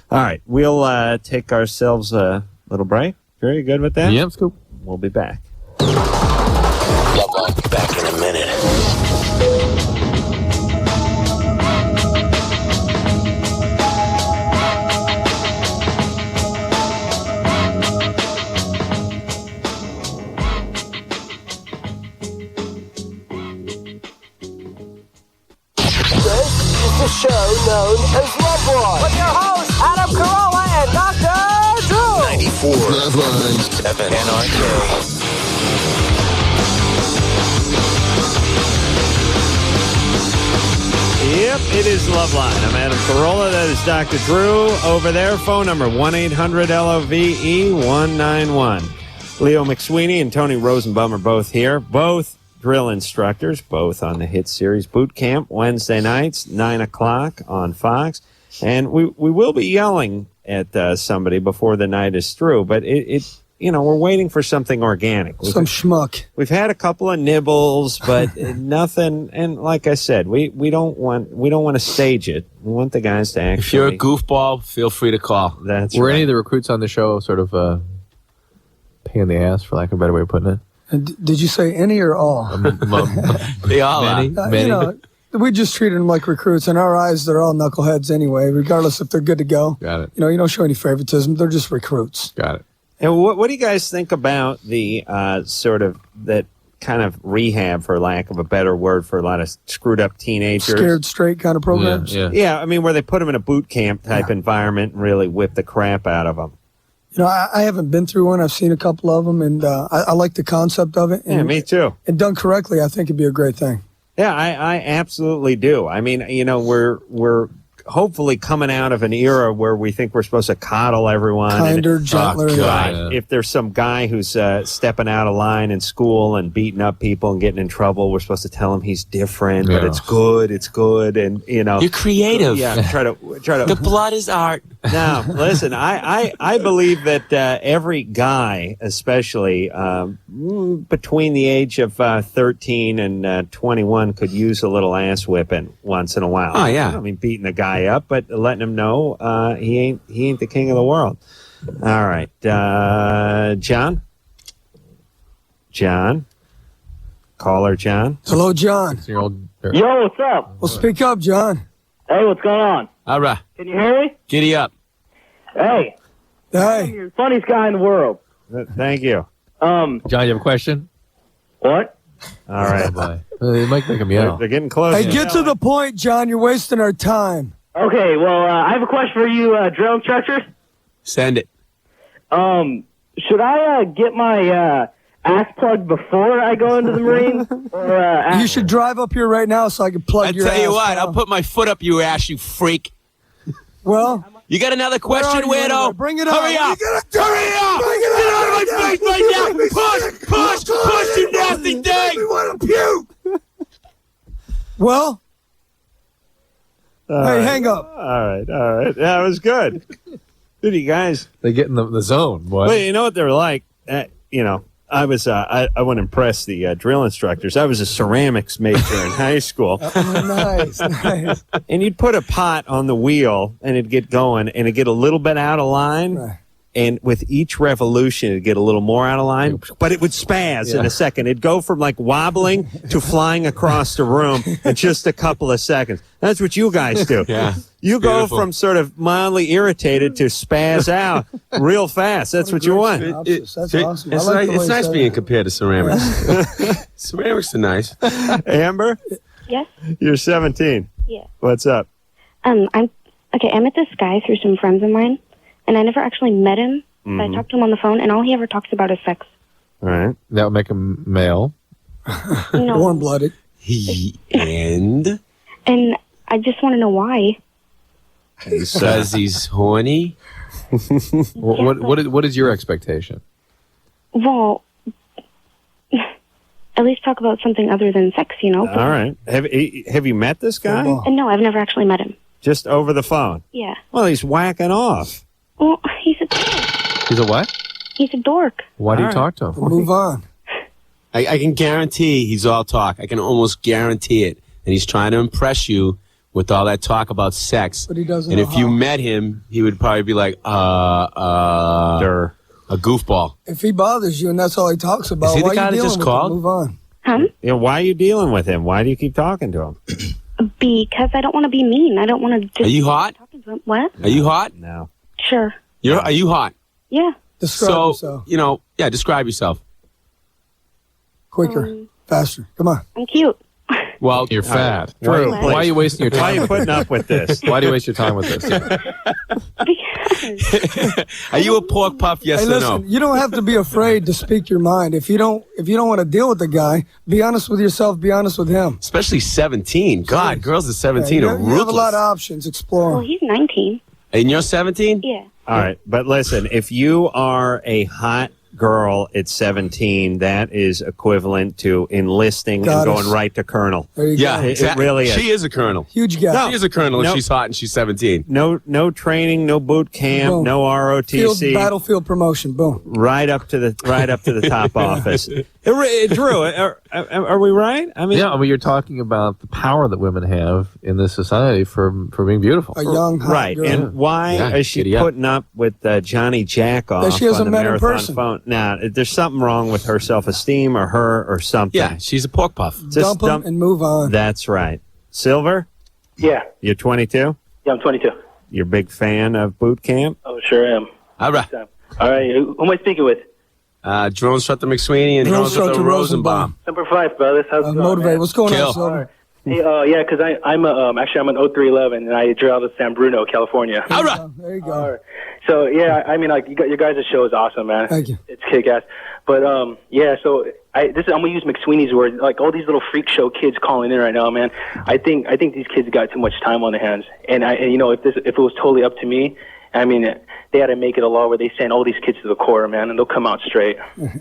All right, we'll take ourselves a little break. Very good with that. Yep, it's cool. We'll be back. LoveLine, back in a minute. The show known as LoveLine. With your hosts, Adam Carolla and Dr. Drew. 94 LoveLine 7 KNRK. Yep, it is LoveLine. I'm Adam Carolla. That is Dr. Drew over there. Phone number 1-800-LOVE-191. Leo McSweeney and Tony Rosenbum are both here. Both drill instructors, both on the hit series Boot Camp, Wednesday nights, 9 o'clock on Fox. And we will be yelling at somebody before the night is through, but we're waiting for something organic. Some schmuck. We've had a couple of nibbles, but nothing. And like I said, we don't want to stage it. We want the guys to actually. If you're a goofball, feel free to call. Were any of the recruits on the show sort of pain in the ass, for lack of a better way of putting it? And did you say any or all? They all are. Many. We just treated them like recruits. In our eyes, they're all knuckleheads anyway, regardless if they're good to go. Got it. You don't show any favoritism. They're just recruits. Got it. And what do you guys think about the sort of that kind of rehab, for lack of a better word, for a lot of screwed up teenagers? Scared straight kind of programs? Yeah, I mean, where they put them in a boot camp type environment and really whip the crap out of them. I haven't been through one. I've seen a couple of them, and I like the concept of it. And, yeah, me too. And done correctly, I think it'd be a great thing. Yeah, I absolutely do. I mean, we're hopefully coming out of an era where we think we're supposed to coddle everyone. Kinder, gentler. Oh, God. If there's some guy who's stepping out of line in school and beating up people and getting in trouble, we're supposed to tell him he's different, but it's good, and You're creative. Yeah, try to. The blood is art. Now, listen, I believe that every guy, especially between the age of 13 and 21, could use a little ass whipping once in a while. Oh, yeah. I mean, beating a guy up, but letting him know he ain't the king of the world. All right, John, caller John. Hello, John. Yo, what's up? Well, speak up, John. Hey, what's going on? All right. Can you hear me? Giddy up. Hey. Hey. You're the funniest guy in the world. Thank you. John, you have a question? What? All right. They might make him yell. They're getting close. Hey, get to the point, John. You're wasting our time. Okay, well, I have a question for you, drill instructors. Send it. Should I get my ass plugged before I go into the Marines? Or after? You should drive up here right now so I can plug your ass. I tell you what, down. I'll put my foot up your ass, you freak. Well, you got another question, weirdo? Bring it up. Hurry up! Hurry up! Get out of my face right now! Push, you nasty thing! We want to puke. Well, All hey, right. hang up. All right. That was good. Dude, you guys. They get in the zone. Boy. Well, you know what they're like? I was I want to impress the drill instructors. I was a ceramics major in high school. Nice. And you'd put a pot on the wheel and it'd get going and it'd get a little bit out of line. Right. And with each revolution, it'd get a little more out of line, but it would spaz in a second. It'd go from like wobbling to flying across the room in just a couple of seconds. That's what you guys do. Yeah. You go Beautiful. from sort of mildly irritated to spaz out real fast. That's what you want. That's awesome. I It's like the way nice, you said being that. compared to ceramics. Ceramics are nice. Amber, Yes. you're 17. Yeah. What's up? I met this guy through some friends of mine, and I never actually met him. But I talked to him on the phone, and all he ever talks about is sex. All right. That would make him male. No. Warm-blooded. And I just want to know why. because he's horny. What is your expectation? Well, at least talk about something other than sex, you know? All right. Have you met this guy? And no, I've never actually met him. Just over the phone? Yeah. Well, he's whacking off. Well, he's a dork. He's a what? He's a dork. Why do you All right. talk to him? We'll move on. I can guarantee he's all talk. I can almost guarantee it. And he's trying to impress you with all that talk about sex. But he doesn't And know if you how. met him, he would probably be like, Durr. a goofball. If he bothers you and that's all he talks about, Is he the why guy are that you dealing just with called? him? Move on. Huh? Yeah, why are you dealing with him? Why do you keep talking to him? Because I don't want to be mean. I don't want to just... Are you hot? Talking to him. What? Are you hot? No. Sure. Are you hot? Yeah. Describe So, yourself. describe yourself. Quicker. Faster. Come on. I'm cute. Well, You're fat. Drew, Why are you wasting your Why are time? you putting up with this? Why do you waste your time with this? Because... are you a pork puff? Yes Hey, or listen, no? you don't have to be afraid to speak your mind. If you don't want to deal with the guy, be honest with yourself, be honest with him. Especially 17. God, girls at 17 you are have a ruthless. lot of options. Explore Well, 'em. he's 19. And you're 17? Yeah. All right. But listen, if you are a hot girl at 17, that is equivalent to enlisting and going right to colonel. Yeah, It exactly. really is. She is a colonel. Huge gap. She is a colonel if she's hot and she's 17. No training, no boot camp, Boom. no ROTC. Battlefield promotion. Boom. Right up to the top office. Drew, are we right? I mean, you're talking about the power that women have in this society for being beautiful. A young, hot right. girl. And why is she putting up with Johnny Jackoff That she hasn't on the met in marathon person. phone? Now, there's something wrong with her self-esteem or her or something. Yeah, she's a pork puff. Dump them and move on. That's right. Silver, Yeah. you're 22? Yeah, I'm 22. You're a big fan of boot camp? Oh, sure am. All right. All right. Who am I speaking with? Drone Instructor McSweeney and Drone Instructor Rosenbum. Number 5, brothers. How's it going, Motivate. man? What's going Kill. on, Silver? Hey, yeah, because I'm an 0311 and I drive out of San Bruno, California. All right. There you go. So yeah, I mean, like your guys' show is awesome, man. Thank you. It's kick-ass. But yeah, so I'm gonna use McSweeney's word. Like all these little freak show kids calling in right now, man. I think these kids got too much time on their hands. And you know, if it was totally up to me, I mean, they had to make it a law where they send all these kids to the core, man, and they'll come out straight.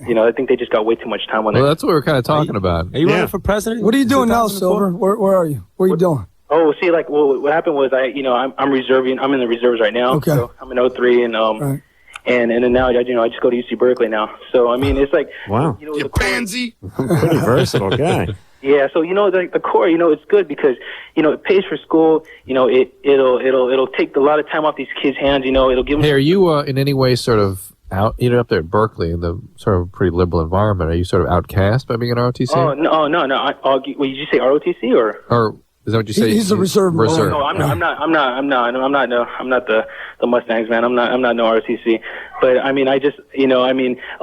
You know, I think they just got way too much time on their Well, that's what we're kind of talking about. Are you running for president? What are you doing now, Silver? Where are you? What are you doing? Oh, see, like, well, what happened was I'm reserving. I'm in the reserves right now. Okay. So I'm in 03, and Right. and then now I just go to UC Berkeley now. So I mean, it's like, Wow. you know, You pansy. Pretty versatile guy. yeah. So you know, the core, you know, it's good because it pays for school. You know, it'll take a lot of time off these kids' hands. You know, it'll give them. Hey, are you in any way sort of out? You're up there at Berkeley in the sort of pretty liberal environment. Are you sort of outcast by being an ROTC? Oh no. Well, did you say ROTC or? Is that what you say? He's a reserve. Reserve. No, I'm not the Mustangs, man. I'm not no ROTC. But I mean, a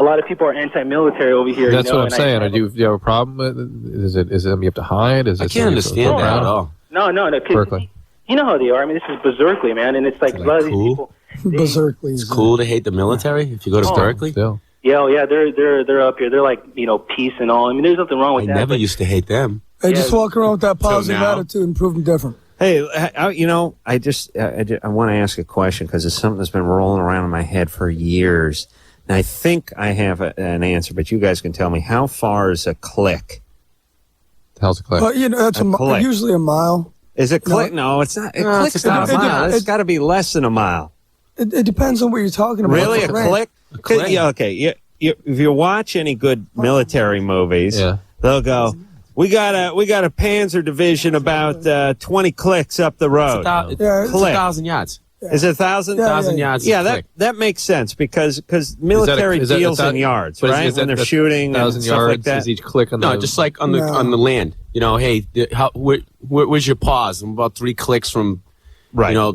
lot of people are anti-military over here. That's you know, what I'm saying. Do you have a problem with it? Is it something you have to hide? Is it I can't understand that at all. No. Berkeley. You know how they are. I mean, this is Berkeley, man, and it's like a lot of these people. Berserkly. It's cool to hate the military if you go to Berkeley. Still. Yeah, they're up here. They're like peace and all. I mean, there's nothing wrong with I that. never used to hate them. Hey, just walk around with that positive now. attitude and prove them different. Hey, I want to ask a question because it's something that's been rolling around in my head for years. And I think I have an answer, but you guys can tell me. How far is a click? How's a click? Well, that's click. usually a mile. Is it click? No, it's not. No, Click's not a mile. It's got to be less than a mile. It depends on what you're talking about. Really, a Right. click? click? Yeah, okay. If you watch any good military movies, they'll go, We got a Panzer division about 20 clicks up the road. It's 1,000 yards. Is it 1,000? 1,000 yards. Yeah, that makes sense because military deals in yards, right? When they're shooting and 1,000 stuff yards like that. is each click on the. No, just like on the land. You know, hey, where's your pause? I'm about 3 clicks from, right. Hill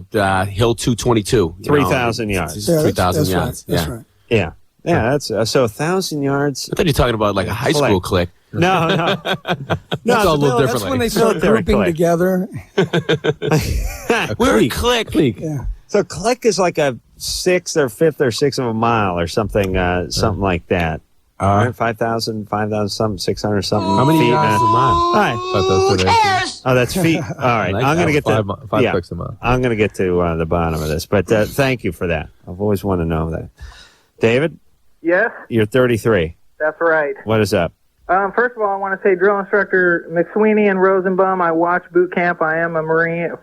222. 3,000 yards. 3,000 yards. That's right. Yeah. Yeah, that's so 1,000 yards. I thought you were talking about like a high school click. No. That's all a little different. That's when they start grouping together. We're a click. Yeah. So click is like a 1/6 or 5th or 6th of a mile or something, something like that. All right, 5,000, something, 600 something. How many feet, yards a mile? All right. Who cares? Oh, that's feet. All right, Like I'm going to get to five clicks a mile. I'm going to get to the bottom of this, but thank you for that. I've always wanted to know that. David, Yes, you're 33. that's right. What is up? First of all, I want to say drill instructor McSweeney and Rosenbum. I watch boot camp. I am a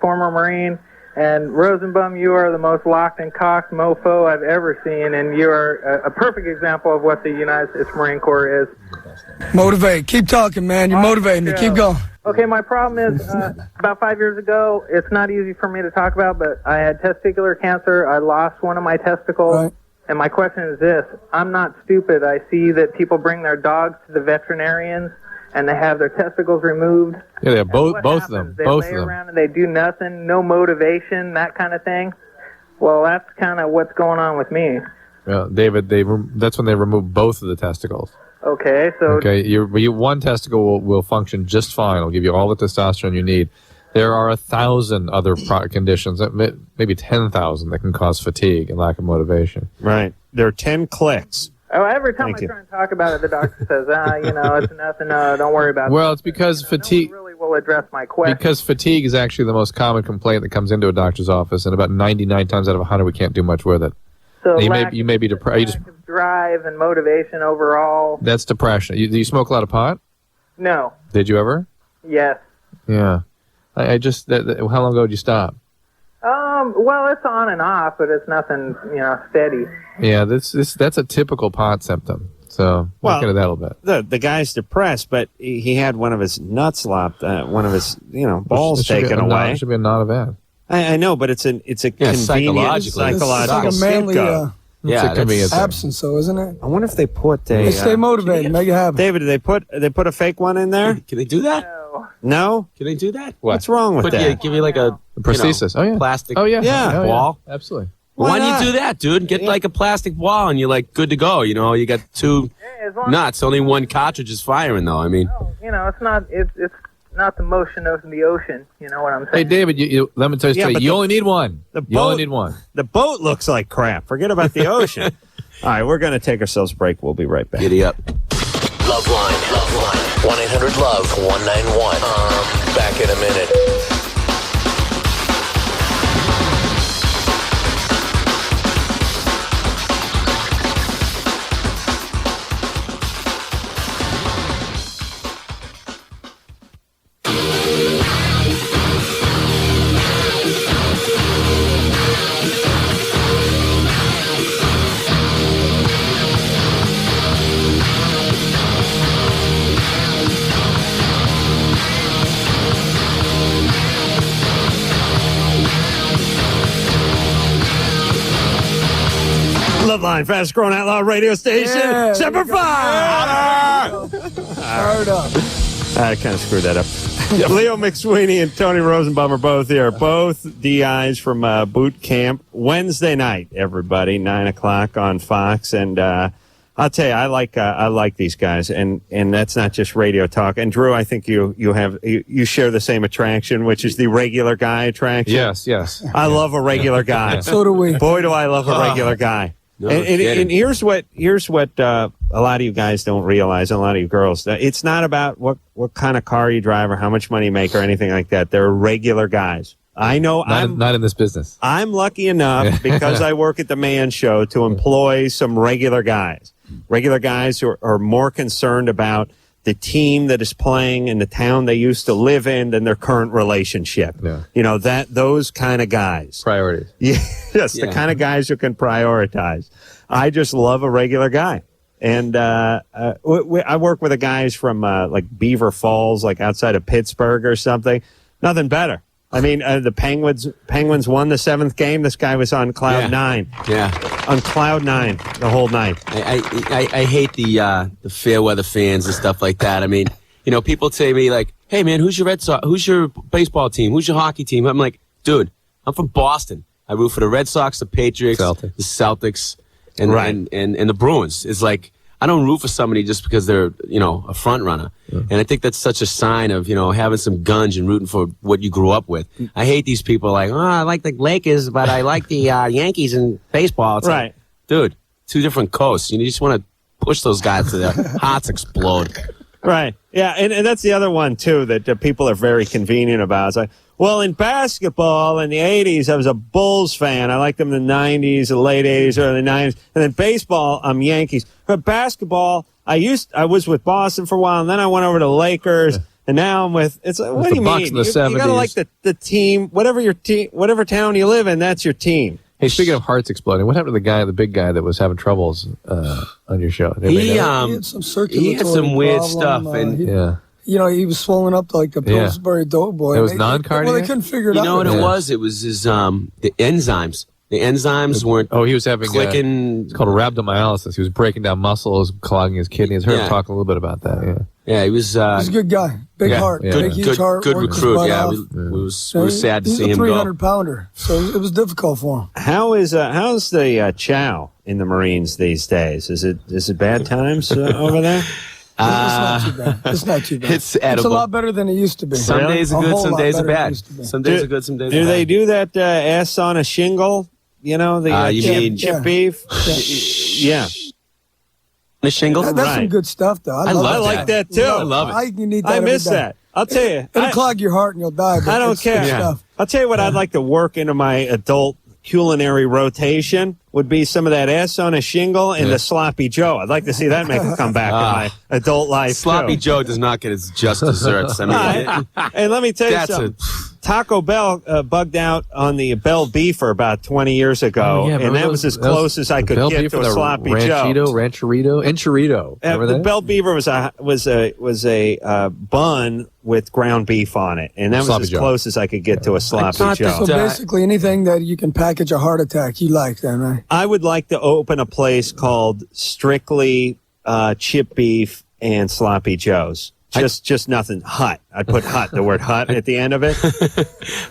former Marine. And Rosenbum, you are the most locked and cocked mofo I've ever seen, and you are a perfect example of what the United States Marine Corps is. Motivate. Keep talking, man. You're motivating me. Keep going. Okay, my problem is about 5 years ago, it's not easy for me to talk about, but I had testicular cancer. I lost one of my testicles. Right. And my question is this. I'm not stupid. I see that people bring their dogs to the veterinarians, and they have their testicles removed. Yeah, yeah, both of happens? them. They Both lay of them. around and they do nothing, no motivation, that kind of thing. Well, that's kind of what's going on with me. Yeah, David, that's when they remove both of the testicles. Okay, so Okay, one testicle will function just fine. It'll give you all the testosterone you need. There are 1,000 other conditions, maybe 10,000, that can cause fatigue and lack of motivation. Right. There are 10 clicks. every time I try and talk about it, the doctor says, it's nothing, don't worry about it. Well, it's because fatigue. No one really will address my question. Because fatigue is actually the most common complaint that comes into a doctor's office, and about 99 times out of 100, we can't do much with it. So you may be depressed. You just drive and motivation overall. That's depression. Do you smoke a lot of pot? No. Did you ever? Yes. Yeah. I just. How long ago did you stop? Well, it's on and off, but it's nothing, steady. Yeah, that's a typical pot symptom. So look into that a little bit. The guy's depressed, but he had one of his nuts lopped, one of his balls taken away. It should be a not event. I know, but it's a convenient psychological scapegoat. Yeah, that's absence, though, isn't it? I wonder if they put a. They stay motivated, make it happen. David, did they put a fake one in there? Can they do that? No. Can they do that? What's wrong with that? Give you like a prosthesis. Plastic. Ball. Absolutely. Why don't you do that, dude? Get like a plastic ball, and you're like good to go. You got two nuts. Only one cartridge is firing, though. I mean, it's not. It's not the motion of the ocean. You know what I'm saying? Hey, David, let me tell you straight. You only need one. You only need one. The boat looks like crap. Forget about the ocean. All right, we're going to take ourselves a break. We'll be right back. Giddy up. LoveLine. 1-800-LOVE-191. Back in a minute. LoveLine, fastest growing outlaw radio station. Yeah, Semper Fi! Fired up. I kind of screwed that up. Leo McSweeney and Tony Rosenbum are both here. Both DIs from boot camp. Wednesday night, everybody, 9 o'clock on Fox. And I'll tell you, I like these guys. And that's not just radio talk. And Drew, I think you share the same attraction, which is the regular guy attraction. Yes. I love a regular guy. So do we. Boy, do I love a regular guy. No, and here's what a lot of you guys don't realize, and a lot of you girls. It's not about what kind of car you drive or how much money you make or anything like that. They're regular guys. I know not in this business. I'm lucky enough because I work at the Man Show to employ some regular guys. Regular guys who are more concerned about the team that is playing in the town they used to live in than their current relationship. Yeah. Those kind of guys. Priorities. Yes, the kind of guys who can prioritize. I just love a regular guy. And I work with the guys from like Beaver Falls, like outside of Pittsburgh or something. Nothing better. I mean, the Penguins won the 7th game. This guy was on cloud 9. Yeah. On cloud 9 the whole night. I hate the fair weather fans and stuff like that. I mean, people say to me like, "Hey man, who's your Red Sox? Who's your baseball team? Who's your hockey team?" I'm like, "Dude, I'm from Boston. I root for the Red Sox, the Patriots, the Celtics, and the Bruins." It's like I don't root for somebody just because they're, a front runner. And I think that's such a sign of, having some gunge and rooting for what you grew up with. I hate these people like, I like the Lakers, but I like the Yankees in baseball. It's like, dude, two different coasts. You just want to push those guys to their hearts explode. Right. Yeah, and that's the other one, too, that people are very convenient about. It's like, well, in basketball in the 80s, I was a Bulls fan. I liked them in the 90s, the late 80s, early 90s. And then baseball, I'm Yankees. But basketball, I was with Boston for a while, and then I went over to the Lakers, and now I'm with. It's like, what do you mean? You gotta like the team, whatever town you live in, that's your team. Hey, speaking of hearts exploding, what happened to the big guy that was having troubles on your show? He had some circulatory he had some weird problem, stuff, and he was swollen up like a Pillsbury Doughboy. It was non-cardiac? Well, they couldn't figure it out. You know what it was? It was his the enzymes. The enzymes weren't. Oh, he was having clicking. It's called rhabdomyolysis. He was breaking down muscles, clogging his kidneys. Heard him talk a little bit about that. Yeah, he was. He's a good guy. Big heart. Big, huge heart. Good recruit. Yeah, we were sad to see him go. He's a 300-pounder, so it was difficult for him. How's the chow in the Marines these days? Is it bad times over there? It's not too bad. It's not too bad. It's edible. It's a lot better than it used to be. Some days are good, some days are bad. Some days are good, some days are bad. Do they do that ass on a shingle? You mean chip beef? Yeah. The shingle? That's some good stuff, though. I like that, too. I love it. You need that I miss every day. that. I'll tell you. It'll clog your heart and you'll die. But I don't care. Stuff. I'll tell you what I'd like to work into my adult culinary rotation would be some of that S on a shingle and the Sloppy Joe. I'd like to see that make a comeback in my adult life. Sloppy too. Joe does not get its just desserts. I mean, and let me tell you something. Taco Bell bugged out on the Bell Beefer about 20 years ago, and that was as close as I could get to a Sloppy Joe. Rancherito, the Bell Beaver was a bun with ground beef on it, and that was as close as I could get to a Sloppy Joe. So basically, anything that you can package a heart attack, you like then, right? I would like to open a place called Strictly Chip Beef and Sloppy Joes. Just nothing. Hut. I'd put hut, the word hut at the end of it.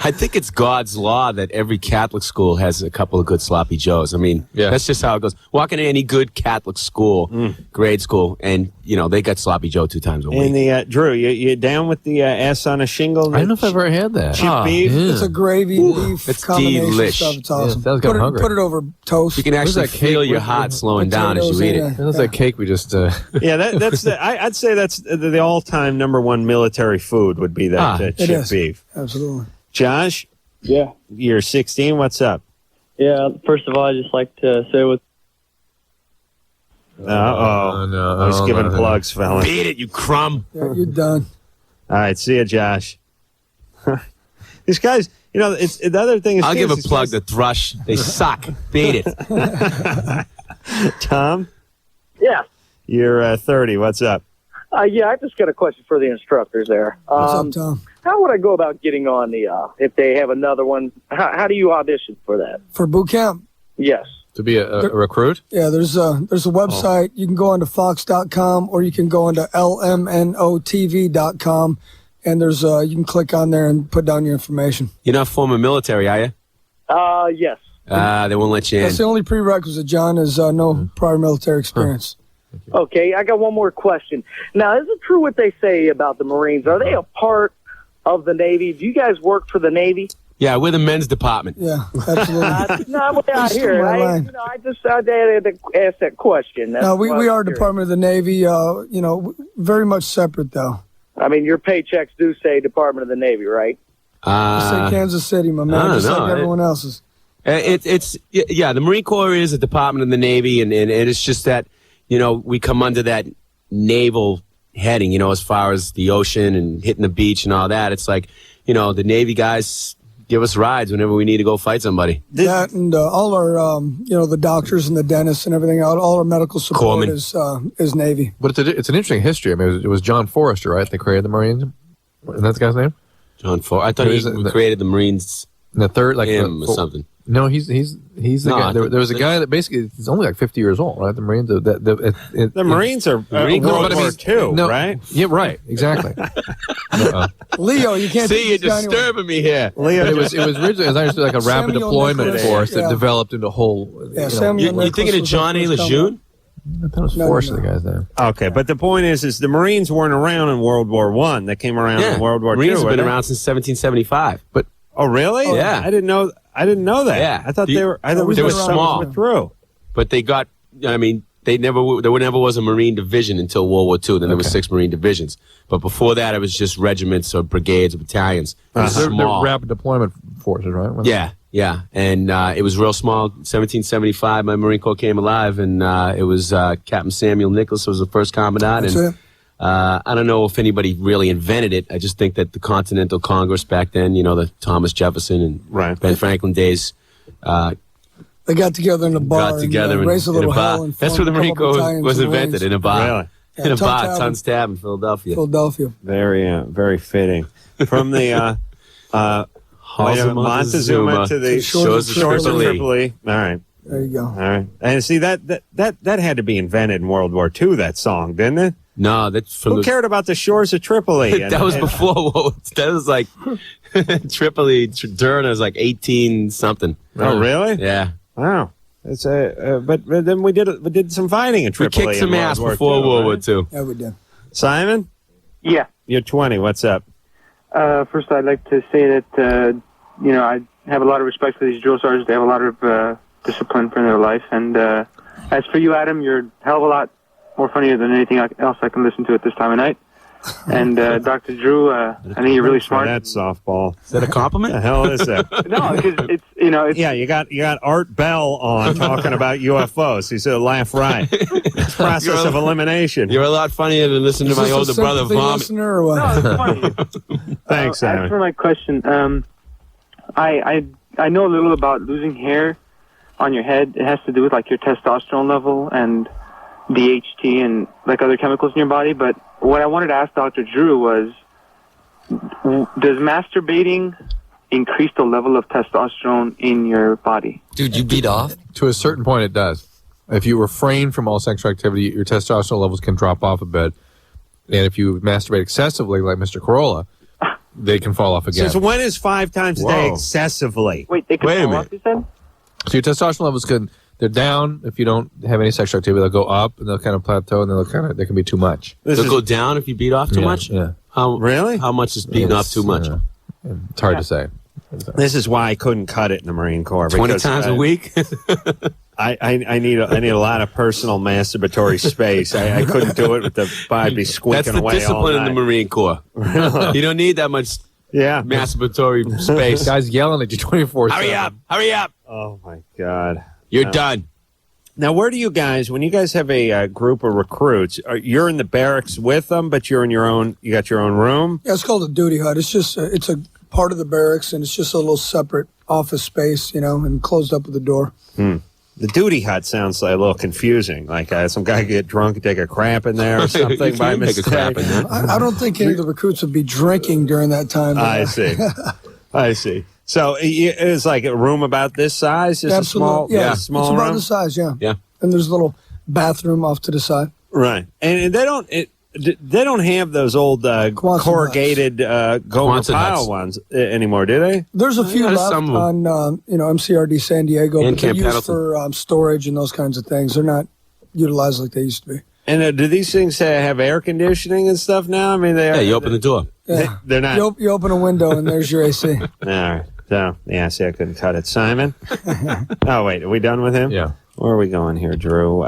I think it's God's law that every Catholic school has a couple of good Sloppy Joes. I mean, that's just how it goes. Walk into any good Catholic school, grade school, and, they got Sloppy Joe 2 times a week. And the, Drew, you down with the S on a shingle? I don't know if I've ever had that. Chip beef? Yeah. It's a gravy beef it's combination delish. stuff. It's awesome. That was kind of hungry. Put it over toast. You can actually feel your heart slowing down as you eat it. That's that cake we just... Yeah, that's I'd say that's the all-time #1 military food would be that chip beef. Absolutely. Josh? Yeah. You're 16. What's up? Yeah, first of all, I just like to say with... No, he's giving plugs, fella. Beat it, you crumb. Yeah, you're done. All right, see you, Josh. These guys, it's the other thing is... I'll give a plug to Thrush. They suck. Beat it. Tom? Yeah. You're 30. What's up? Yeah, I just got a question for the instructors there. What's up, Tom? How would I go about getting on the, if they have another one, how do you audition for that? For boot camp? Yes. To be a recruit? Yeah, there's a website. You can go onto fox.com or you can go onto lmnotv.com, and there's you can click on there and put down your information. You're not former military, are you? Yes. They won't let you in. That's the only prerequisite, John, is no prior military experience. Okay, I got one more question. Now, is it true what they say about the Marines? Are they a part of the Navy? Do you guys work for the Navy? Yeah, we're the men's department. Yeah, absolutely. No, I'm out here. I just had to ask that question. No, we are Department of the Navy. Very much separate though. I mean, your paychecks do say Department of the Navy, right? Say Kansas City, my man, just like everyone else's. The Marine Corps is a department of the Navy, and it's just that we come under that naval heading. As far as the ocean and hitting the beach and all that, it's like the Navy guys give us rides whenever we need to go fight somebody. That and all our, the doctors and the dentists and everything, all our medical support is Navy. But it's an interesting history. I mean, it was John Forrester, right? They created the Marines. Isn't that the guy's name? John Forrester. I thought he created the Marines. The third, like him or something. No, he's the guy. There was a guy that basically is only like 50 years old, right? The Marines. The Marines are World War II, right? Yeah, right. Exactly. Leo, you can't see. You're disturbing me here. Leo, it was originally, as I understood, like a rapid deployment force that developed into a whole. You're thinking of John A. Lejeune? I thought it was Forrester, the guy's name. Okay, but the point is the Marines weren't around in World War I. They came around in World War II. Marines have been around since 1775. But really? Oh, yeah. I didn't know that. Yeah. I thought they were. I thought they were small. Through. But they got. I mean, there never was a Marine division until World War II. Then there was 6 Marine divisions. But before that, it was just regiments or brigades or battalions. They're rapid deployment forces, right? Yeah. And it was real small. 1775, my Marine Corps came alive, and it was Captain Samuel Nicholas was the first commandant. That's and it. I don't know if anybody really invented it. I just think that the Continental Congress back then, the Thomas Jefferson and Ben Franklin days, they got together in a bar. Raised a little hell. That's where the Marine Corps was invented, in a bar. Really? Yeah, in a bar, Tun's Tavern, Philadelphia. Very fitting. From the Montezuma to the shores of Tripoli. All right. There you go. All right. And see, that had to be invented in World War II, that song, didn't it? No, that's from Who cared about the shores of Tripoli? That was before. That was like Tripoli. Derna was like 18-something. Oh, really? Yeah. Wow. It's but then we did some fighting in Tripoli. We kicked some ass before World War II. Yeah, we did. Simon? Yeah. You're 20. What's up? First, I'd like to say that, I have a lot of respect for these drill sergeants. They have a lot of discipline for their life. And as for you, Adam, you're a hell of a lot more funnier than anything else I can listen to at this time of night. And Dr. Drew, I think you're really smart. That softball. Is that a compliment? The hell is that? No, because it's yeah, you got Art Bell on talking about UFOs. He said, "Laugh right." It's process of elimination. You're a lot funnier than listening to my older brother vomit. Or what? No, it's funny. Thanks, Simon. As for my question, I know a little about losing hair on your head. It has to do with like your testosterone level and DHT and like other chemicals in your body. But what I wanted to ask Dr. Drew was, does masturbating increase the level of testosterone in your body? Dude, you beat off? To a certain point, it does. If you refrain from all sexual activity, your testosterone levels can drop off a bit. And if you masturbate excessively, like Mr. Corolla, they can fall off again. So when is 5 times a day excessively? Wait, they can fall off, you said? So your testosterone levels they're down if you don't have any sexual activity. They'll go up and they'll kind of plateau, and then they can be too much. They'll go down if you beat off too much? Yeah. Really? How much is beating off too much? It's hard to say. This is why I couldn't cut it in the Marine Corps. 20 times a week? I need a lot of personal masturbatory space. I couldn't do it with I'd be squeaking away That's the all discipline night. in the Marine Corps. You don't need that much masturbatory space. Guys yelling at you 24/7. Hurry up! Hurry up! Oh, my God. You're done. Now, where do you guys, when you guys have a group of recruits, you're in the barracks with them, but you're in you got your own room? Yeah, it's called a duty hut. It's just it's a part of the barracks, and it's just a little separate office space, and closed up with a door. The duty hut sounds like a little confusing. Like some guy get drunk and take a crap in there or something by mistake. I don't think any of the recruits would be drinking during that time. I see. I see. So it's like a room about this size, just Absolutely. a small it's about room? the size, yeah. Yeah. And there's a little bathroom off to the side. Right. And they don't have those old corrugated Gomer Pyle ones anymore, do they? There's a few left some on MCRD San Diego, And but they're Camp used for storage and those kinds of things. They're not utilized like they used to be. And do these things have air conditioning and stuff now? I mean, you open the door. Yeah. They're not. You open a window and there's your AC. All right. So, see, I couldn't cut it. Simon? Oh, wait. Are we done with him? Yeah. Where are we going here, Drew?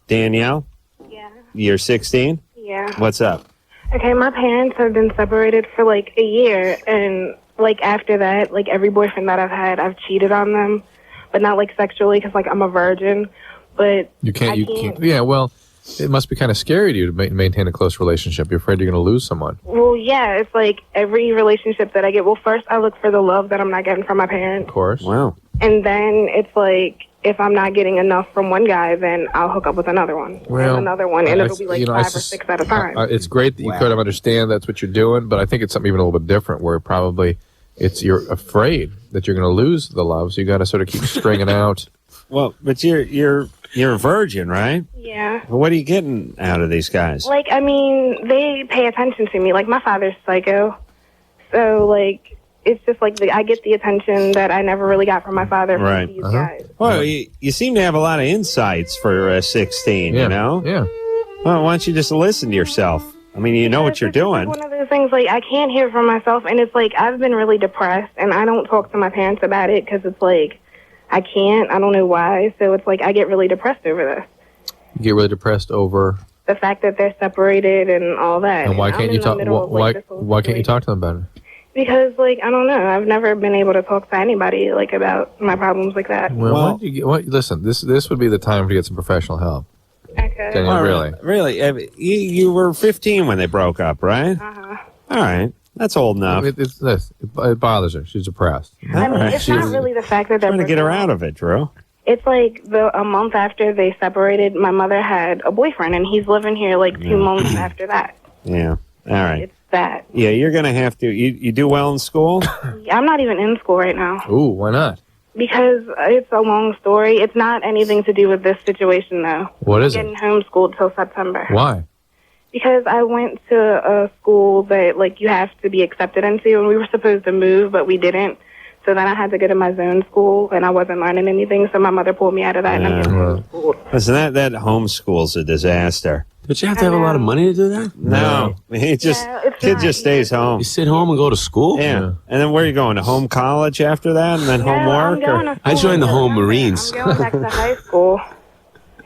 Danielle? Yeah. You're 16? Yeah. What's up? Okay, my parents have been separated for like a year, and like after that, like every boyfriend that I've had, I've cheated on them, but not like sexually because like I'm a virgin. But You can't. Yeah, well, it must be kind of scary to you to maintain a close relationship. You're afraid you're going to lose someone. Well, yeah, it's like every relationship that I get. Well, first I look for the love that I'm not getting from my parents. Of course. Wow. And then it's like, if I'm not getting enough from one guy, then I'll hook up with another one. Well, and another one, and it'll be like 5 or 6 at a time. It's great that you could understand that's what you're doing, but I think it's something even a little bit different where probably you're afraid that you're going to lose the love, so you got to sort of keep stringing out. Well, but you're a virgin, right? Yeah. What are you getting out of these guys? Like, I mean, they pay attention to me. Like, my father's psycho. So, like, it's just like I get the attention that I never really got from my father from these guys. Well, you seem to have a lot of insights for 16, you know? Yeah. Well, why don't you just listen to yourself? I mean, you know what you're doing. One of those things, like, I can't hear from myself, and it's like I've been really depressed, and I don't talk to my parents about it because it's like I can't. I don't know why. So it's like I get really depressed over this. You get really depressed over The fact that they're separated and all that. and why can't you talk? Why can't you talk to them about it? Because, like, I don't know. I've never been able to talk to anybody, like, about my problems like that. Well, listen, this would be the time to get some professional help. Okay. Daniel, Really? You were 15 when they broke up, right? Uh-huh. All right. That's old enough. It bothers her. She's depressed. I mean, it's not really the fact that they're trying to get her out of it, Drew. It's like a month after they separated, my mother had a boyfriend, and he's living here, like, 2 months after that. Yeah. All right. It's that. Yeah, you're going to have to. You do well in school? I'm not even in school right now. Ooh, why not? Because it's a long story. It's not anything to do with this situation, though. What is I'm getting homeschooled till September. Why? Because I went to a school that, like, you have to be accepted into, and we were supposed to move, but we didn't. So then I had to go to my zone school, and I wasn't learning anything, so my mother pulled me out of that, and I'm getting homeschooled. Listen, that homeschool's a disaster. But you have to have a lot of money to do that? No. Kid just stays home. You sit home and go to school? Yeah. And then where are you going? To home college after that, and then homework? I'm going to I joined the Home Marines. I'm going back to high school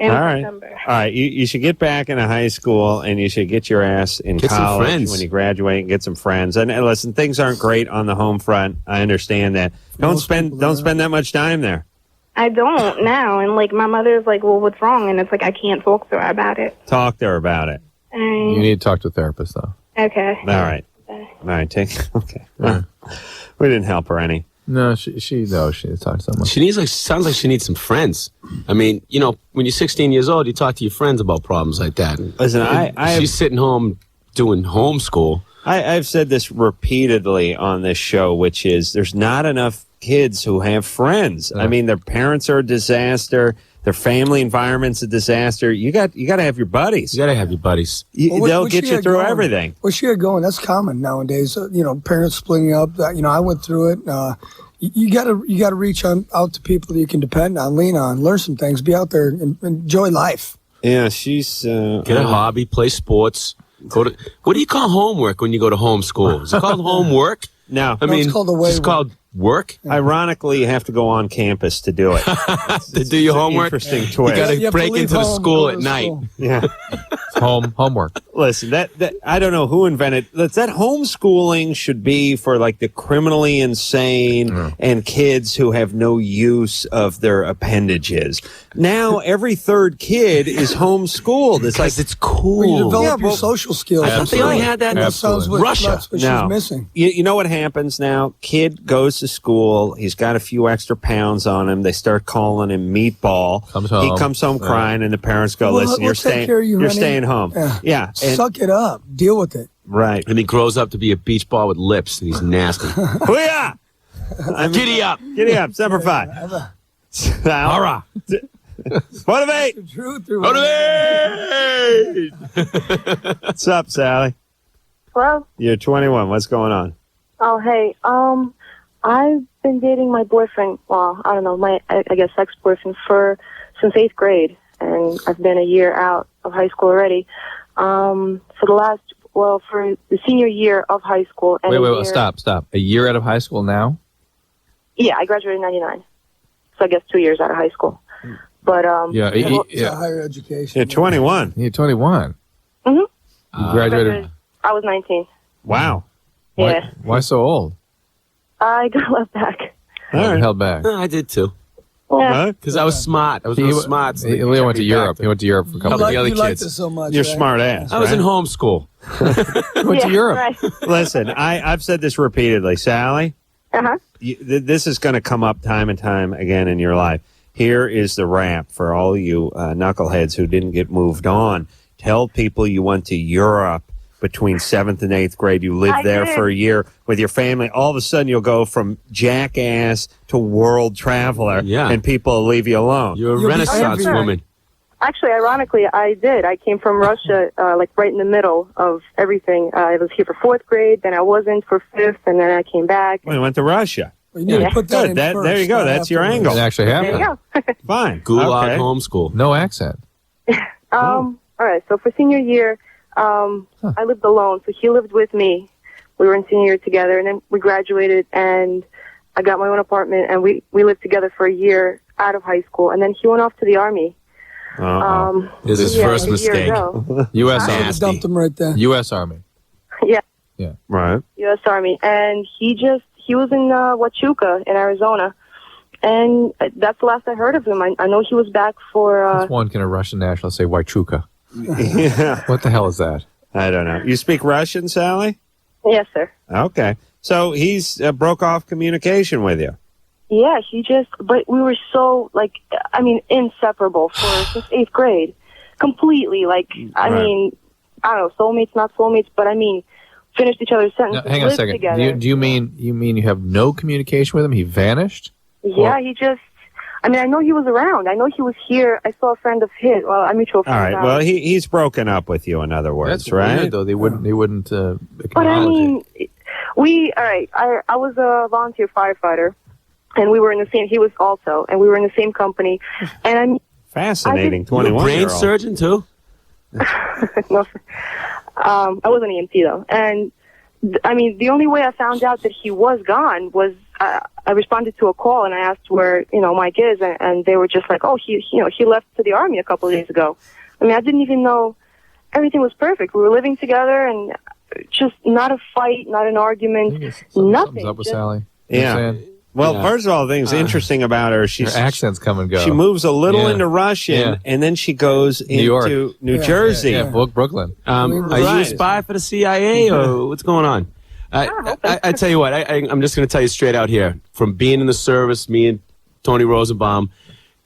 in All right. September. All right. You should get back into high school, and you should get your ass in Get some college friends. when you graduate and get some friends. And listen, things aren't great on the home front. I understand that. Don't spend that much time there. I don't now, and like my mother's like, well, what's wrong? And it's like I can't talk to her about it. Talk to her about it. You need to talk to a therapist, though. Okay. All right. All right. Okay. We didn't help her any. No, she needs to talk to someone. She needs sounds like she needs some friends. I mean, when you're 16 years old, you talk to your friends about problems like that. Listen, she's sitting home doing homeschool. I've said this repeatedly on this show, which is there's not enough kids who have friends. I mean, their parents are a disaster. Their family environment's a disaster. You got to have your buddies. You got to have your buddies. They'll get you through everything. Where she had going, that's common nowadays. Parents splitting up. I went through it. You got to reach out to people that you can depend on, lean on, learn some things, be out there and enjoy life. Yeah, she's get a hobby, play sports. What do you call homework when you go to homeschool? Is it called homework? No, it's called the way. It's called work. Ironically, you have to go on campus to do it. To do your homework. Interesting twist. You got to break into the school at night. Yeah. Homework. Listen, that I don't know who invented that. Homeschooling should be for like the criminally insane and kids who have no use of their appendages. Now every third kid is homeschooled. It's like it's cool. Well, you develop your social skills. I thought they only had that in Russia. That's what she's missing. You know what happens now? Kid goes to school. He's got a few extra pounds on him. They start calling him Meatball. He comes home crying, and the parents go, "Listen, you're staying. You're staying home. Yeah, suck it up. Deal with it." Right. And he grows up to be a beach ball with lips, and he's nasty. Hoo-yah! Giddy up. Giddy up. Semper Fi. Hurrah. Motivate. Motivate. What's up, Sally? Hello? You're 21. What's going on? Oh, hey. I've been dating my boyfriend, well, I don't know, I guess ex-boyfriend since 8th grade, and I've been a year out of high school already. For the senior year of high school. And Wait, stop. A year out of high school now? Yeah, I graduated in 99. So I guess 2 years out of high school. But, higher education. You're 21. You're 21. Mm-hmm. You graduated. I was 19. Wow. Yeah. Why so old? I got left back. Held back. I did too. Yeah. Because I was smart. I was real smart. So Leo went to Europe. He went to Europe for a couple of the other you kids. liked it so much. You're right? smart ass. I was in homeschool. Went to Europe. Right. Listen, I've said this repeatedly, Sally. Uh-huh. This is going to come up time and time again in your life. Here is the rap for all you knuckleheads who didn't get moved on. Tell people you went to Europe between 7th and 8th grade. You lived there for a year with your family. All of a sudden, you'll go from jackass to world traveler, and people will leave you alone. You're a Renaissance woman. Actually, ironically, I did. I came from Russia, like right in the middle of everything. I was here for 4th grade, then I wasn't for 5th, and then I came back. We went to Russia. Well, you need to put that in first, there you go. That's your angle. It actually happened. There you go. Fine. Gulag homeschool. No accent. All right, so for senior year, I lived alone, so he lived with me. We were in senior year together, and then we graduated, and I got my own apartment, and we lived together for a year out of high school, and then he went off to the Army. This is his first mistake. U.S. I Army. dumped him right there. U.S. Army. Yeah. Yeah. Right. U.S. Army, and he was in Huachuca in Arizona, and that's the last I heard of him. I know he was back for. That's one can a Russian national say Huachuca. Yeah. What the hell is that? I don't know. You speak Russian, Sally? Yes, sir. Okay. So he's broke off communication with you. Yeah, but we were so, inseparable since 8th grade. Completely, I mean, I don't know, soulmates, not soulmates, but finished each other's sentences. Now, hang on a second. Do you mean you have no communication with him? He vanished? Yeah, I know he was around. I know he was here. I saw a friend of his, a mutual friend. All right. Well, he's broken up with you, in other words, That's right? weird, though. They wouldn't But I was a volunteer firefighter, and we were in the same. He was also, and we were in the same company. And fascinating. 21 You a brain surgeon too? No, I was an EMT though, and the only way I found out that he was gone was I responded to a call and I asked where, Mike is, and they were just like, oh, he left to the Army a couple of days ago. I mean, I didn't even know everything was perfect. We were living together and just not a fight, not an argument, nothing. Something's up with Sally. Yeah. Well, first of all, the thing's interesting about her. Her accents come and go. She moves a little into Russian, and then she goes into New Jersey. Yeah, Brooklyn. Are you a spy for the CIA, or what's going on? I tell you what, I'm just going to tell you straight out here. From being in the service, me and Tony Rosenbum,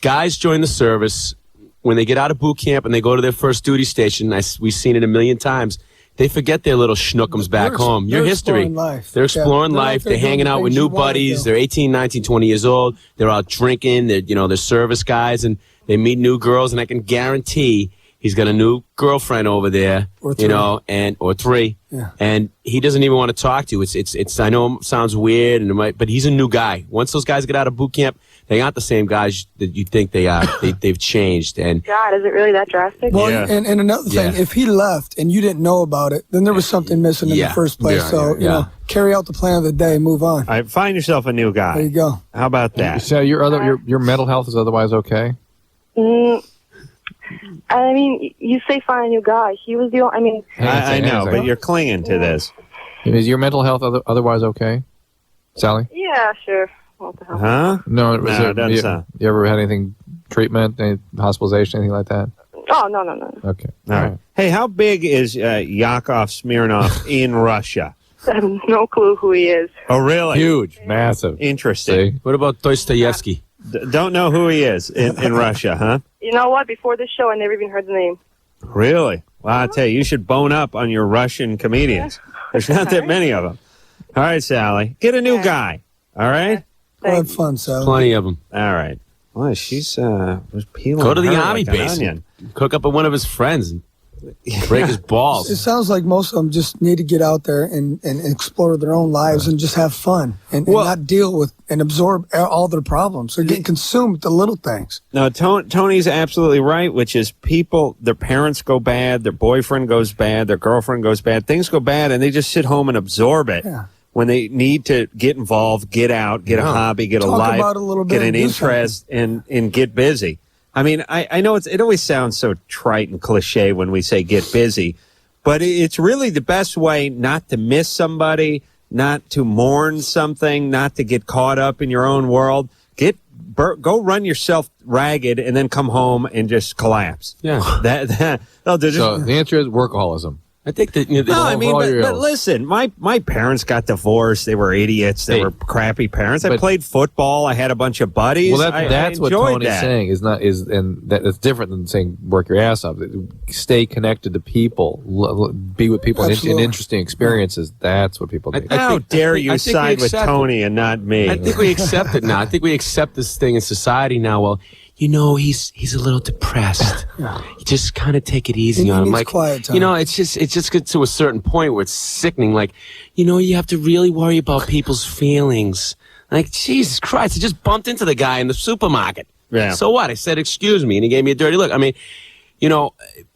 guys join the service. When they get out of boot camp and they go to their first duty station, we've seen it a million times, they forget their little schnookums back home. Your history. They're exploring life. They're hanging out with new buddies. They're 18, 19, 20 years old. They're out drinking. They're service guys, and they meet new girls, and I can guarantee he's got a new girlfriend over there, or three. Yeah. And he doesn't even want to talk to you. It's I know it sounds weird, but he's a new guy. Once those guys get out of boot camp, they aren't the same guys that you think they are. They've changed. And God, is it really that drastic? Well, and another thing, if he left and you didn't know about it, then there was something missing in the first place. Carry out the plan of the day, move on. All right, find yourself a new guy. There you go. How about that? So your mental health is otherwise okay? I mean, you say find a new guy. He was the only. I mean, I know, but you're clinging to this. Is your mental health otherwise okay, Sally? Yeah, sure. What the hell? Huh? No, it doesn't sound. You ever had anything, treatment, any hospitalization, anything like that? Oh, no. Okay. All right. Hey, how big is Yakov Smirnov in Russia? I have no clue who he is. Oh, really? Huge, massive. Interesting. See? What about Dostoevsky? Don't know who he is in Russia, huh? You know what? Before this show, I never even heard the name. Really? Well, I tell you, you should bone up on your Russian comedians. There's not that many of them. All right, Sally. Get a new guy. All right? Have fun, Sally. Plenty of them. All right. Well, she's was peeling. Go to the her army like an base. onion. Cook up with one of his friends and break his balls. It sounds like most of them just need to get out there and explore their own lives and just have fun and not deal with and absorb all their problems. They're getting consumed with the little things. No, Tony's absolutely right, which is people, their parents go bad, their boyfriend goes bad, their girlfriend goes bad, things go bad, and they just sit home and absorb it. Yeah. When they need to get involved, get out, get a hobby, get a life, get an interest, and get busy. I mean, I know it always sounds so trite and cliche when we say get busy, but it's really the best way not to miss somebody, not to mourn something, not to get caught up in your own world. Go run yourself ragged and then come home and just collapse. Yeah. So the answer is workaholism. I think that but listen, my parents got divorced. They were idiots. They were crappy parents. I played football. I had a bunch of buddies. Well, that's what Tony's saying and that's different than saying work your ass off. Stay connected to people, be with people in interesting experiences. That's what people need. How dare you side with Tony and not me? I think we accept it now. I think we accept this thing in society now. Well, he's a little depressed. You just kind of take it easy on him. Like, quiet time. It just gets to a certain point where it's sickening. Like, you have to really worry about people's feelings. Like, Jesus Christ, I just bumped into the guy in the supermarket. Yeah. So what? I said, excuse me, and he gave me a dirty look. I mean,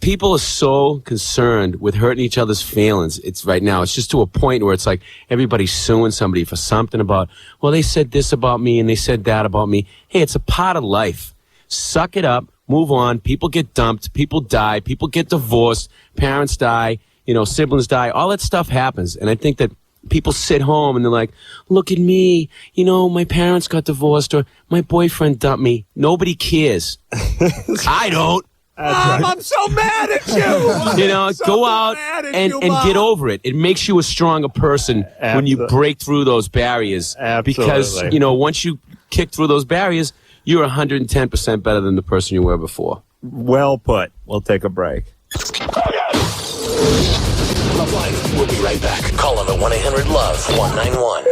people are so concerned with hurting each other's feelings. It's right now. It's just to a point where it's like everybody's suing somebody for something about, well, they said this about me and they said that about me. Hey, it's a part of life. Suck it up, move on. People get dumped, people die, people get divorced, parents die, siblings die. All that stuff happens. And I think that people sit home and they're like, look at me, my parents got divorced or my boyfriend dumped me. Nobody cares. I don't. Mom, I'm so mad at you. Go out and get over it. It makes you a stronger person when you break through those barriers. Absolutely. Because, once you kick through those barriers, you're 110% better than the person you were before. Well put. We'll take a break. LoveLine. We'll be right back. Call on the 1-800-LOVE-191.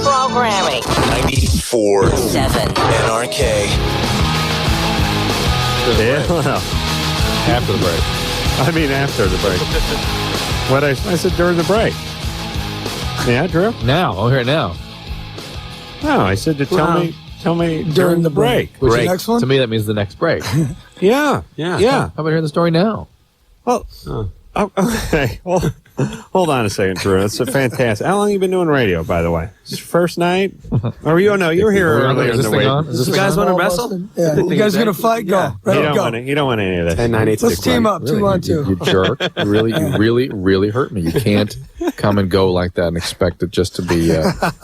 Programming. 94.7 NRK. Yeah. After the break. I mean, after the break. What I said during the break. Yeah, Drew? Now. I'll hear it now. No, I said to tell me during the break. Which The next one? To me, that means the next break. Yeah. Yeah. Yeah. How about hearing the story now? Well, okay. Well, hold on a second, Drew. It's a fantastic. How long have you been doing radio, by the way? Is this your first night? Or you know, you were here earlier in the week. You guys want to wrestle? Yeah. You guys going to fight? Go. Ready, go. You don't want any of this. 10, 9, 8, 6. Let's team up. 2-on-2. You jerk. You really hurt me. You can't come and go like that and expect it just to be... what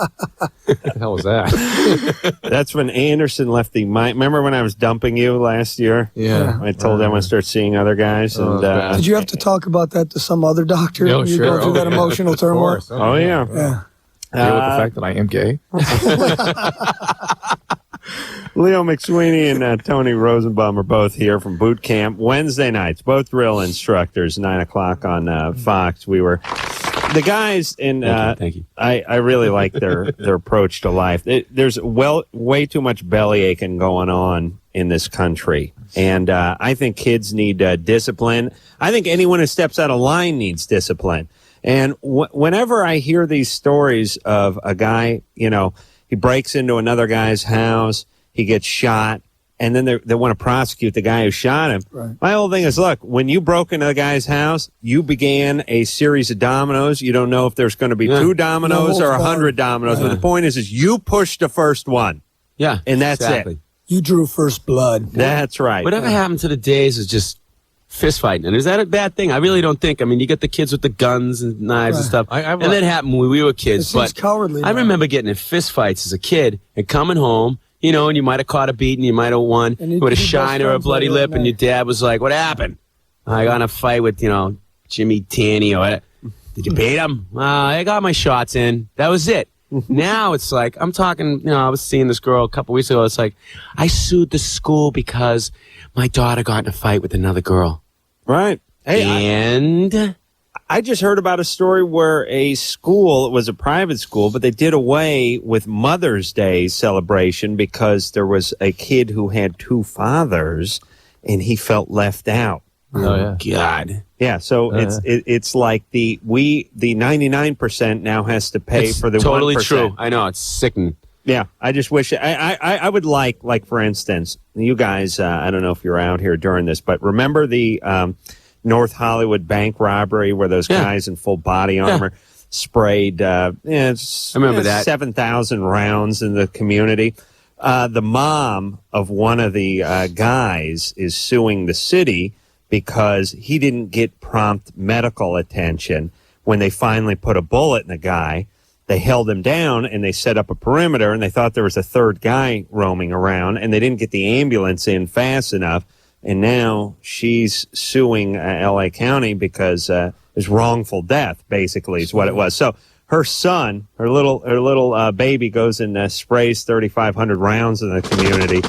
the hell was that? That's when Anderson left the... Remember when I was dumping you last year? Yeah. I told them I would start seeing other guys. Did you have to talk about that to some other doctor? No, you sure. go through that emotional turmoil? Oh, yeah. Yeah. Deal with the fact that I am gay. Leo McSweeney and Tony Rosenbum are both here from boot camp Wednesday nights. Both drill instructors, 9 o'clock on Fox. We were the guys, and Thank you. I really like their approach to life. There's way too much belly aching going on in this country, and I think kids need discipline. I think anyone who steps out of line needs discipline. And whenever I hear these stories of a guy, he breaks into another guy's house, he gets shot, and then they want to prosecute the guy who shot him. Right. My whole thing is, look, when you broke into the guy's house, you began a series of dominoes. You don't know if there's going to be 2 dominoes or 100 dominoes, but the point is you pushed the first one. Yeah. And that's exactly. it. You drew first blood. That's right. Whatever happened to the days is just fist fighting. And is that a bad thing? I really don't think. I mean, you get the kids with the guns and knives and stuff. And that happened when we were kids. It seems cowardly. I remember getting in fist fights as a kid and coming home, and you might have caught a beat and you might have won with a shine or a bloody lip, and your dad was like, "What happened?" I got in a fight with, Jimmy Tanny. Or did you beat him? I got my shots in. That was it. Now it's like, I'm talking, I was seeing this girl a couple weeks ago. It's like, I sued the school because my daughter got in a fight with another girl. Right. Hey, and I just heard about a story where a school, it was a private school, but they did away with Mother's Day celebration because there was a kid who had 2 fathers and he felt left out. Oh, yeah. God. Yeah, so it's like the 99% now has to pay It's for the 1%. Totally true. I know, it's sickening. Yeah, I just wish I would like for instance, you guys. I don't know if you're out here during this, but remember the North Hollywood bank robbery where those guys in full body armor sprayed. I remember that 7,000 rounds in the community. The mom of one of the guys is suing the city because he didn't get prompt medical attention when they finally put a bullet in the guy. They held him down and they set up a perimeter, and they thought there was a third guy roaming around, and they didn't get the ambulance in fast enough. And now she's suing L.A. County because it's wrongful death, basically, is what it was. So her son, her little baby, goes and sprays 3,500 rounds in the community.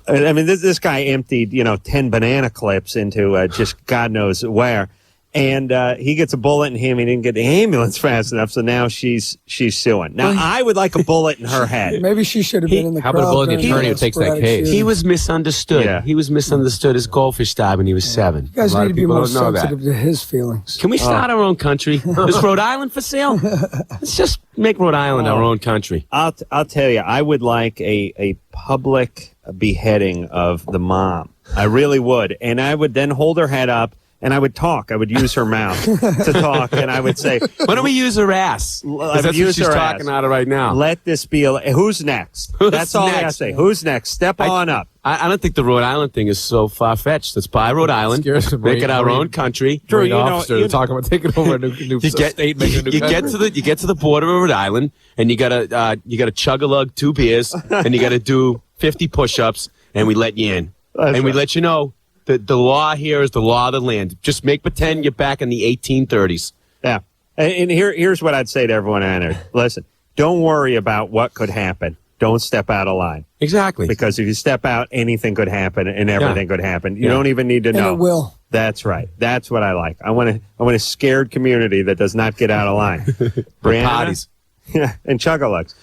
I mean, this guy emptied, 10 banana clips into just God knows where. And he gets a bullet in him. He didn't get the ambulance fast enough, so now she's suing. Now, I would like a bullet in her head. Maybe she should have been in the crowd. How about a bullet in the attorney who takes that case? He was misunderstood. Yeah. He was misunderstood. His goldfish died when he was 7. You guys need to be more sensitive to his feelings. Can we start our own country? Is Rhode Island for sale? Let's just make Rhode Island our own country. I'll tell you, I would like a public beheading of the mom. I really would. And I would then hold her head up. And I would talk. I would use her mouth to talk, and I would say, "Why don't we use her ass?" That's what she's talking out of right now. Let this be. Who's next? That's all I gotta say. Who's next? Step on up. I don't think the Rhode Island thing is so far fetched. Let's buy Rhode Island, make it our own country. Drew, to talk about taking over a new state, making a new country. You get to the border of Rhode Island, and you gotta chug a lug 2 beers, and you gotta do 50 push-ups, and we let you in, we let you know. The law here is the law of the land. Just pretend you're back in the 1830s. Yeah. And here's what I'd say to everyone out there. Listen, don't worry about what could happen. Don't step out of line. Exactly. Because if you step out, anything could happen and everything could happen. You don't even need to know. And it will. That's right. That's what I like. I want a scared community that does not get out of line. Brianna? Yeah, and chug-a-lugs.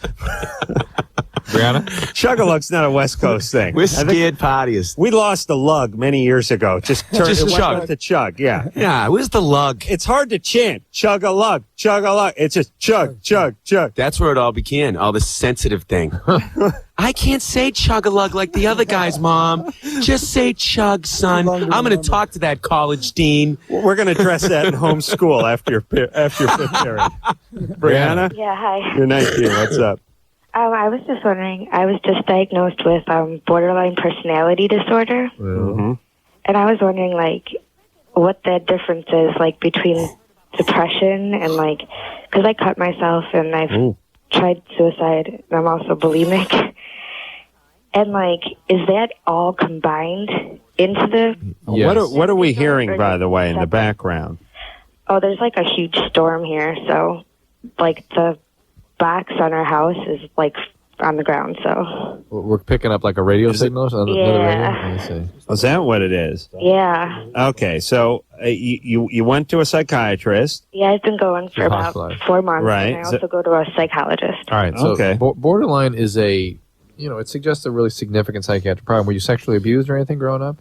Brianna? Chug-a-lug's not a West Coast thing. We're scared partiers. We lost the lug many years ago. Just chug. To chug, yeah. Yeah, where's the lug? It's hard to chant. Chug-a-lug, chug-a-lug. It's just chug, chug, chug. That's where it all began, all the sensitive thing. I can't say chug-a-lug like the other guys, Mom. Just say chug, son. I'm going to talk to that college dean. We're going to address that in homeschool after your fifth period. Brianna? Yeah, hi. You're 19. What's up? I was just wondering, I was just diagnosed with borderline personality disorder. Mm-hmm. And I was wondering, like, what the difference is, like, between depression and, like, because I cut myself and I've tried suicide, and I'm also bulimic. And, like, is that all combined into the... Yes. What are we hearing, by the way, in the background? Oh, there's, like, a huge storm here, so, like, the box on our house is, like, on the ground, so... We're picking up, like, a radio signal? Another radio? Let me see. Is that what it is? Yeah. Okay, so you went to a psychiatrist. Yeah, I've been going for about 4 months, Right. and I also go to a psychologist. All right, so borderline is it suggests a really significant psychiatric problem. Were you sexually abused or anything growing up?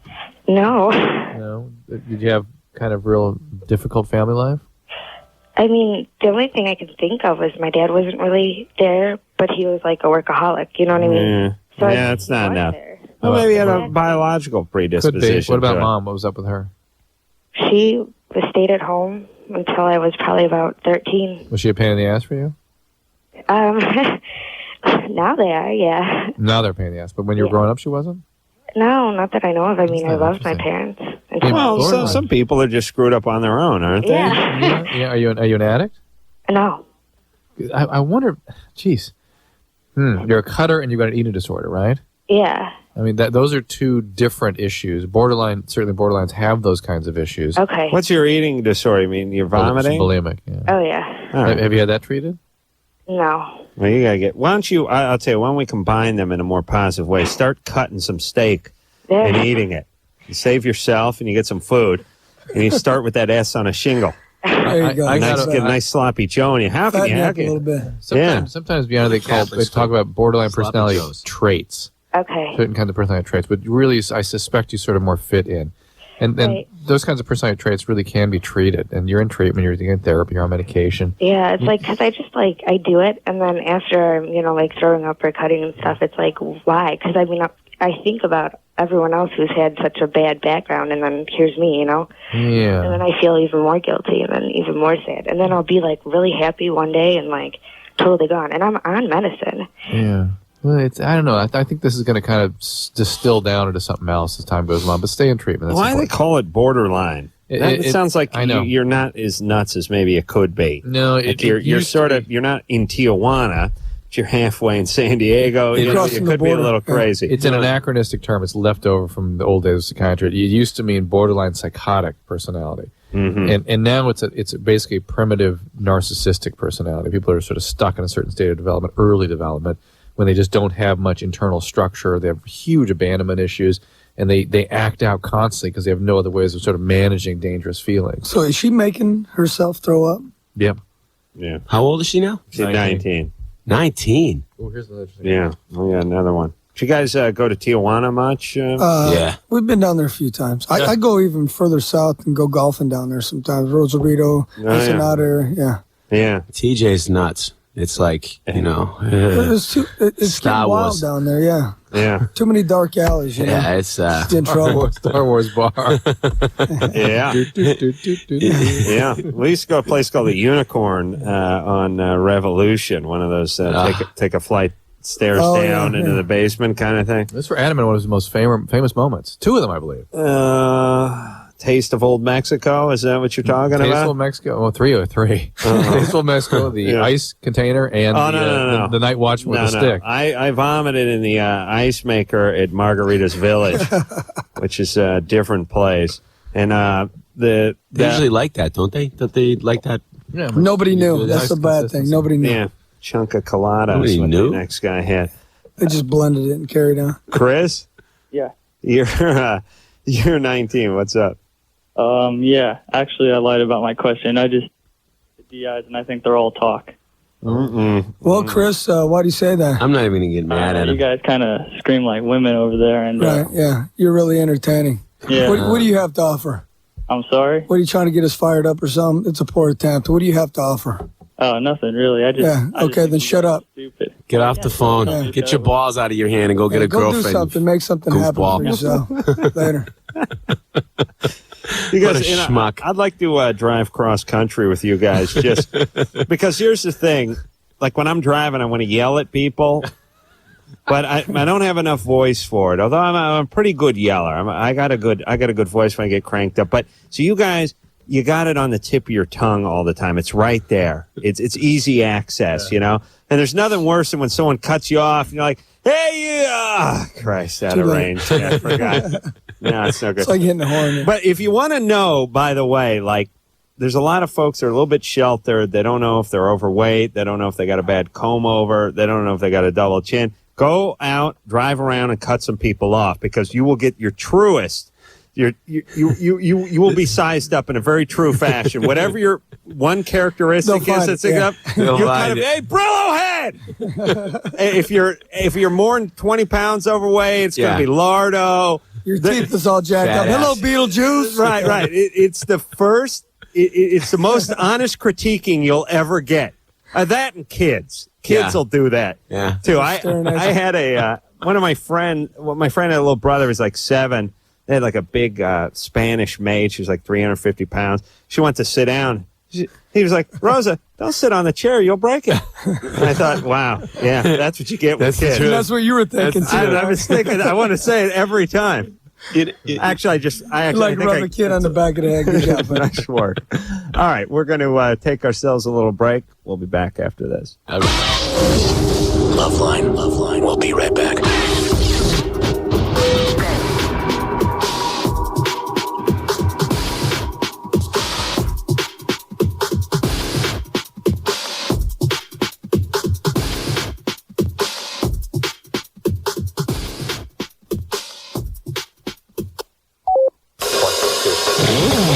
No. No? Did you have kind of real difficult family life? I mean, the only thing I can think of is my dad wasn't really there, but he was like a workaholic, you know what I mean? Yeah, So I that's not enough. there. Well, maybe he had a biological Could be. predisposition. What about to it. Mom? What was up with her? She stayed at home until I was probably about 13. Was she a pain in the ass for you? Now they are, yeah. Now they're a pain in the ass. But when you were growing up, she wasn't? No, not that I know of. I mean, I loved my parents. Well, some people are just screwed up on their own, aren't they? Yeah. Are you an addict? No. I wonder, geez. You're a cutter and you've got an eating disorder, right? Yeah. I mean, those are two different issues. Certainly borderlines have those kinds of issues. Okay. What's your eating disorder? You mean you're vomiting? Bulimic, yeah. Oh, yeah. Right. Have you had that treated? No. Well, you gotta get. Why don't you? I'll tell you. Why don't we combine them in a more positive way? Start cutting some steak and eating it. You save yourself, and you get some food, and you start with that S on a shingle. There you go. Get a nice sloppy Joe, and how can you? Fatten up a little bit. Sometimes Brianna, they talk about borderline personality traits. Okay. Certain kinds of personality traits, but really, I suspect you sort of more fit in. And Right. those kinds of personality traits really can be treated. And you're in treatment, you're in therapy, you're on medication. Yeah, it's like, because I just, like, I do it, and then after I'm, like, throwing up or cutting and stuff, it's like, why? Because, I mean, I think about everyone else who's had such a bad background, and then here's me, Yeah. And then I feel even more guilty, and then even more sad. And then I'll be, like, really happy one day and, like, totally gone. And I'm on medicine. Yeah. Well, I don't know. I think this is going to kind of distill down into something else as time goes on. But stay in treatment. That's Why do they call it borderline? It sounds like I know. you're not as nuts as maybe it could be. No, you're sort of you're not in Tijuana, but you're halfway in San Diego. It could be a little crazy. It's an anachronistic term. It's left over from the old days of psychiatry. It used to mean borderline psychotic personality. Mm-hmm. And now it's basically a primitive narcissistic personality. People are sort of stuck in a certain state of development, early development, when they just don't have much internal structure. They have huge abandonment issues, and they act out constantly because they have no other ways of sort of managing dangerous feelings. So is she making herself throw up? Yep. Yeah. How old is she now? She's 19. 19? Oh, here's another thing. Yeah. Oh, yeah, another one. Did you guys go to Tijuana much? Yeah. We've been down there a few times. I go even further south and go golfing down there sometimes. Rosarito, Ensenada, yeah. Yeah. TJ's nuts. It's like, It's getting Star wild Wars. down there, yeah. Yeah. Too many dark alleys, you know. Yeah, it's Get in trouble. Star Wars bar. Yeah. Yeah. We used to go to a place called the Unicorn on Revolution, one of those take a flight stairs down into the basement kind of thing. This for Adam and one of his most famous moments. Two of them, I believe. Taste of Old Mexico, is that what you're talking about? Tasteful Mexico. Well, three. Tasteful Mexico, the ice container, and the night watchman with the stick. I vomited in the ice maker at Margarita's Village, which is a different place. And they usually like that, don't they? Don't they like that? Yeah, Nobody knew. That's a bad thing. Nobody knew. Yeah, chunk of colada Nobody is what knew? the next guy had. They just blended it and carried on. Chris? Yeah. You're 19. What's up? Yeah. Actually, I lied about my question. I just the DIs, and I think they're all talk. Well, Chris, why do you say that? I'm not even going to get mad at You him. guys kind of scream like women over there. And Right, yeah. You're really entertaining. Yeah. What do you have to offer? I'm sorry? What are you trying to get us fired up or something? It's a poor attempt. What do you have to offer? Oh, nothing really. Okay, then shut up. Get off the phone. Yeah. Get your balls out of your hand and go get a Go girlfriend. do something. Make something happen for yourself. Later. You guys, What a schmuck. I'd like to drive cross country with you guys, just because here's the thing: like when I'm driving, I want to yell at people, but I don't have enough voice for it. Although I'm a pretty good yeller, I got a good voice when I get cranked up. But so you guys, you got it on the tip of your tongue all the time. It's right there. It's easy access, you know. And there's nothing worse than when someone cuts you off and you're like, "Hey, Christ, out of range." Yeah, I forgot. No, it's no good. It's like hitting a horn. But if you want to know, by the way, like, there's a lot of folks that are a little bit sheltered. They don't know if they're overweight. They don't know if they got a bad comb over. They don't know if they got a double chin. Go out, drive around, and cut some people off, because you will get your truest. You will be sized up in a very true fashion. Whatever your one characteristic is that's up, you'll kind of, hey, Brillo head. if you're more than 20 pounds overweight, it's going to be Lardo. Your teeth is all jacked up. Hello, Beetlejuice. Right. It's the first. It's the most honest critiquing you'll ever get. That and kids. Kids will do that too. I had one of my friend. Well, my friend had a little brother. He was like 7. They had like a big Spanish maid. She was like 350 pounds. She went to sit down. He was like, "Rosa, don't sit on the chair. You'll break it." And I thought, wow, yeah, that's what you get with kids. That's what you were thinking, too. I was thinking, I want to say it every time. Actually, I like rub a kid on the back of the head. Good job, buddy. Nice work. All right, we're going to take ourselves a little break. We'll be back after this. Loveline. We'll be right back.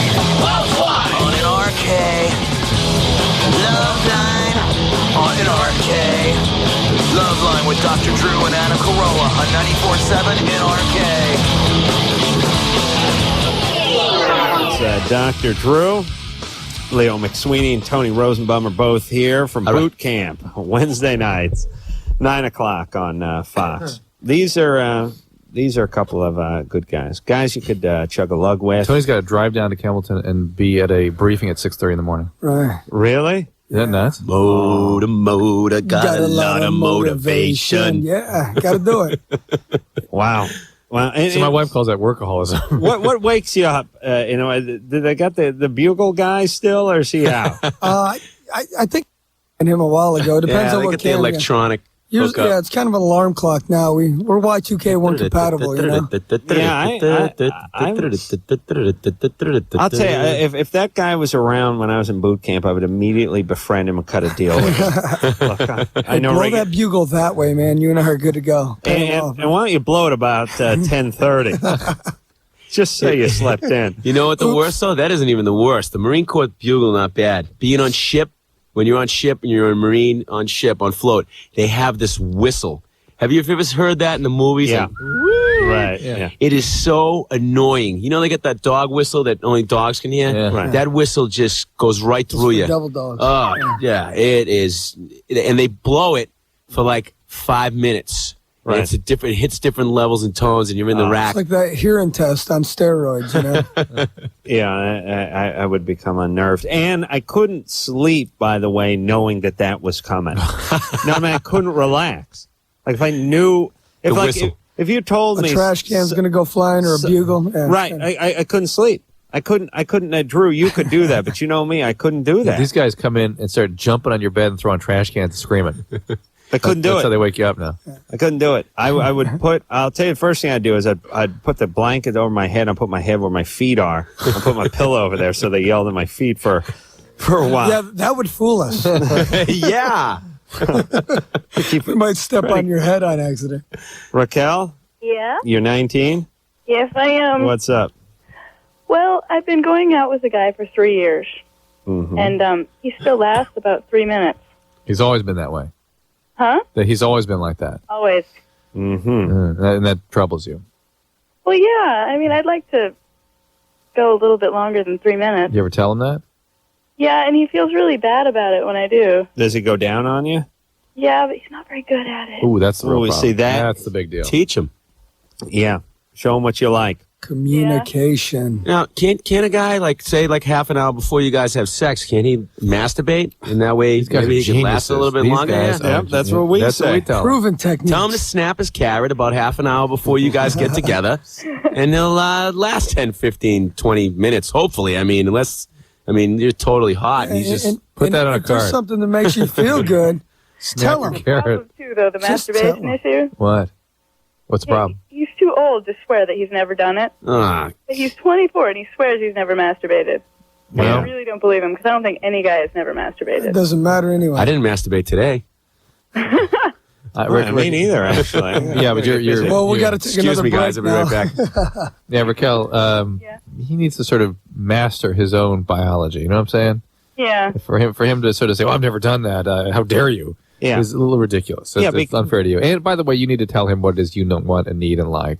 On NRK. LoveLine on NRK. LoveLine with Dr. Drew and Adam Carolla on 94.7 NRK. It's Dr. Drew, Leo McSweeney, and Tony Rosenbum are both here from boot camp Wednesday nights, 9 o'clock on Fox. These are a couple of good guys. Guys you could chug a lug with. Tony's got to drive down to Campbellton and be at a briefing at 6:30 in the morning. Right. Really? Isn't that nuts? Motor, got a lot of motivation. Yeah, got to do it. Wow. Well, So my wife calls that workaholism. what wakes you up? Did they got the bugle guy still, or is he out? I think him a while ago. Depends on they what get the camera. electronic. Usually, it's kind of an alarm clock now. We're Y2K1 compatible, you know. I'll tell you, if that guy was around when I was in boot camp, I would immediately befriend him and cut a deal with him. Look, I know. Blow that bugle that way, man. You and I are good to go. And why don't you blow it about 10:30? Just say you slept in. You know what the worst though? That isn't even the worst. The Marine Corps bugle, not bad. Being on ship, when you're on ship and you're a Marine on ship, on float, they have this whistle. Have you ever heard that in the movies? Yeah. Like, woo! Right. Yeah. It is so annoying. You know they get that dog whistle that only dogs can hear? Yeah. Right. That whistle just goes right through you. Double dogs. Oh, yeah. It is. And they blow it for like 5 minutes. Right. And it hits different levels and tones, and you're in the rack. It's like that hearing test on steroids, you know. Yeah, I would become unnerved. And I couldn't sleep, by the way, knowing that was coming. No, I mean, I couldn't relax. Like, if I knew... If you told me... A trash can's going to go flying or a bugle. Yeah, right, I couldn't sleep. I couldn't, Drew, you could do that, but you know me, I couldn't do that. These guys come in and start jumping on your bed and throwing trash cans and screaming. I couldn't do it. That's how they wake you up now. I couldn't do it. I would I'll tell you, the first thing I'd do is I'd put the blanket over my head and put my head where my feet are and put my pillow over there so they yelled at my feet for a while. Yeah, that would fool us. Yeah. We might step on your head on accident. Raquel, Yeah? you're 19? Yes, I am. What's up? Well, I've been going out with a guy for 3 years, Mhm. and he still lasts about 3 minutes. He's always been that way. Huh? That he's always been like that. Always. Mm-hmm. And that troubles you. Well, yeah. I mean, I'd like to go a little bit longer than 3 minutes. You ever tell him that? Yeah, and he feels really bad about it when I do. Does he go down on you? Yeah, but he's not very good at it. Ooh, that's the real problem. See that? That's the big deal. Teach him. Yeah. Show him what you like. Communication. Now, can't a guy say half an hour before you guys have sex? Can't he masturbate? And that way maybe he can last a little bit longer. Yeah, that's what we That's say. what we tell him. Proven technique. Tell him to snap his carrot about half an hour before you guys get together, and they'll last 10, 15, 20 minutes. Hopefully, you're totally hot, and you just put that on a if there's card. something that makes you feel good, tell Snap him. your carrot. Too, though, the Just masturbation tell him. issue. What? What's the problem? He's too old to swear that he's never done it. Ah, But he's 24 and he swears he's never masturbated. And Well- I really don't believe him because I don't think any guy has never masturbated. It doesn't matter anyway. I didn't masturbate today. Me neither, actually. Yeah, but you're Well, we got to take Excuse another me, break guys. I'll be now. right back. Yeah, Raquel, he needs to sort of master his own biology. You know what I'm saying? Yeah. For him to sort of say, "Well, I've never done that. How dare you?" Yeah. Is a little ridiculous. It's unfair to you. And by the way, you need to tell him what it is you don't want and need and like.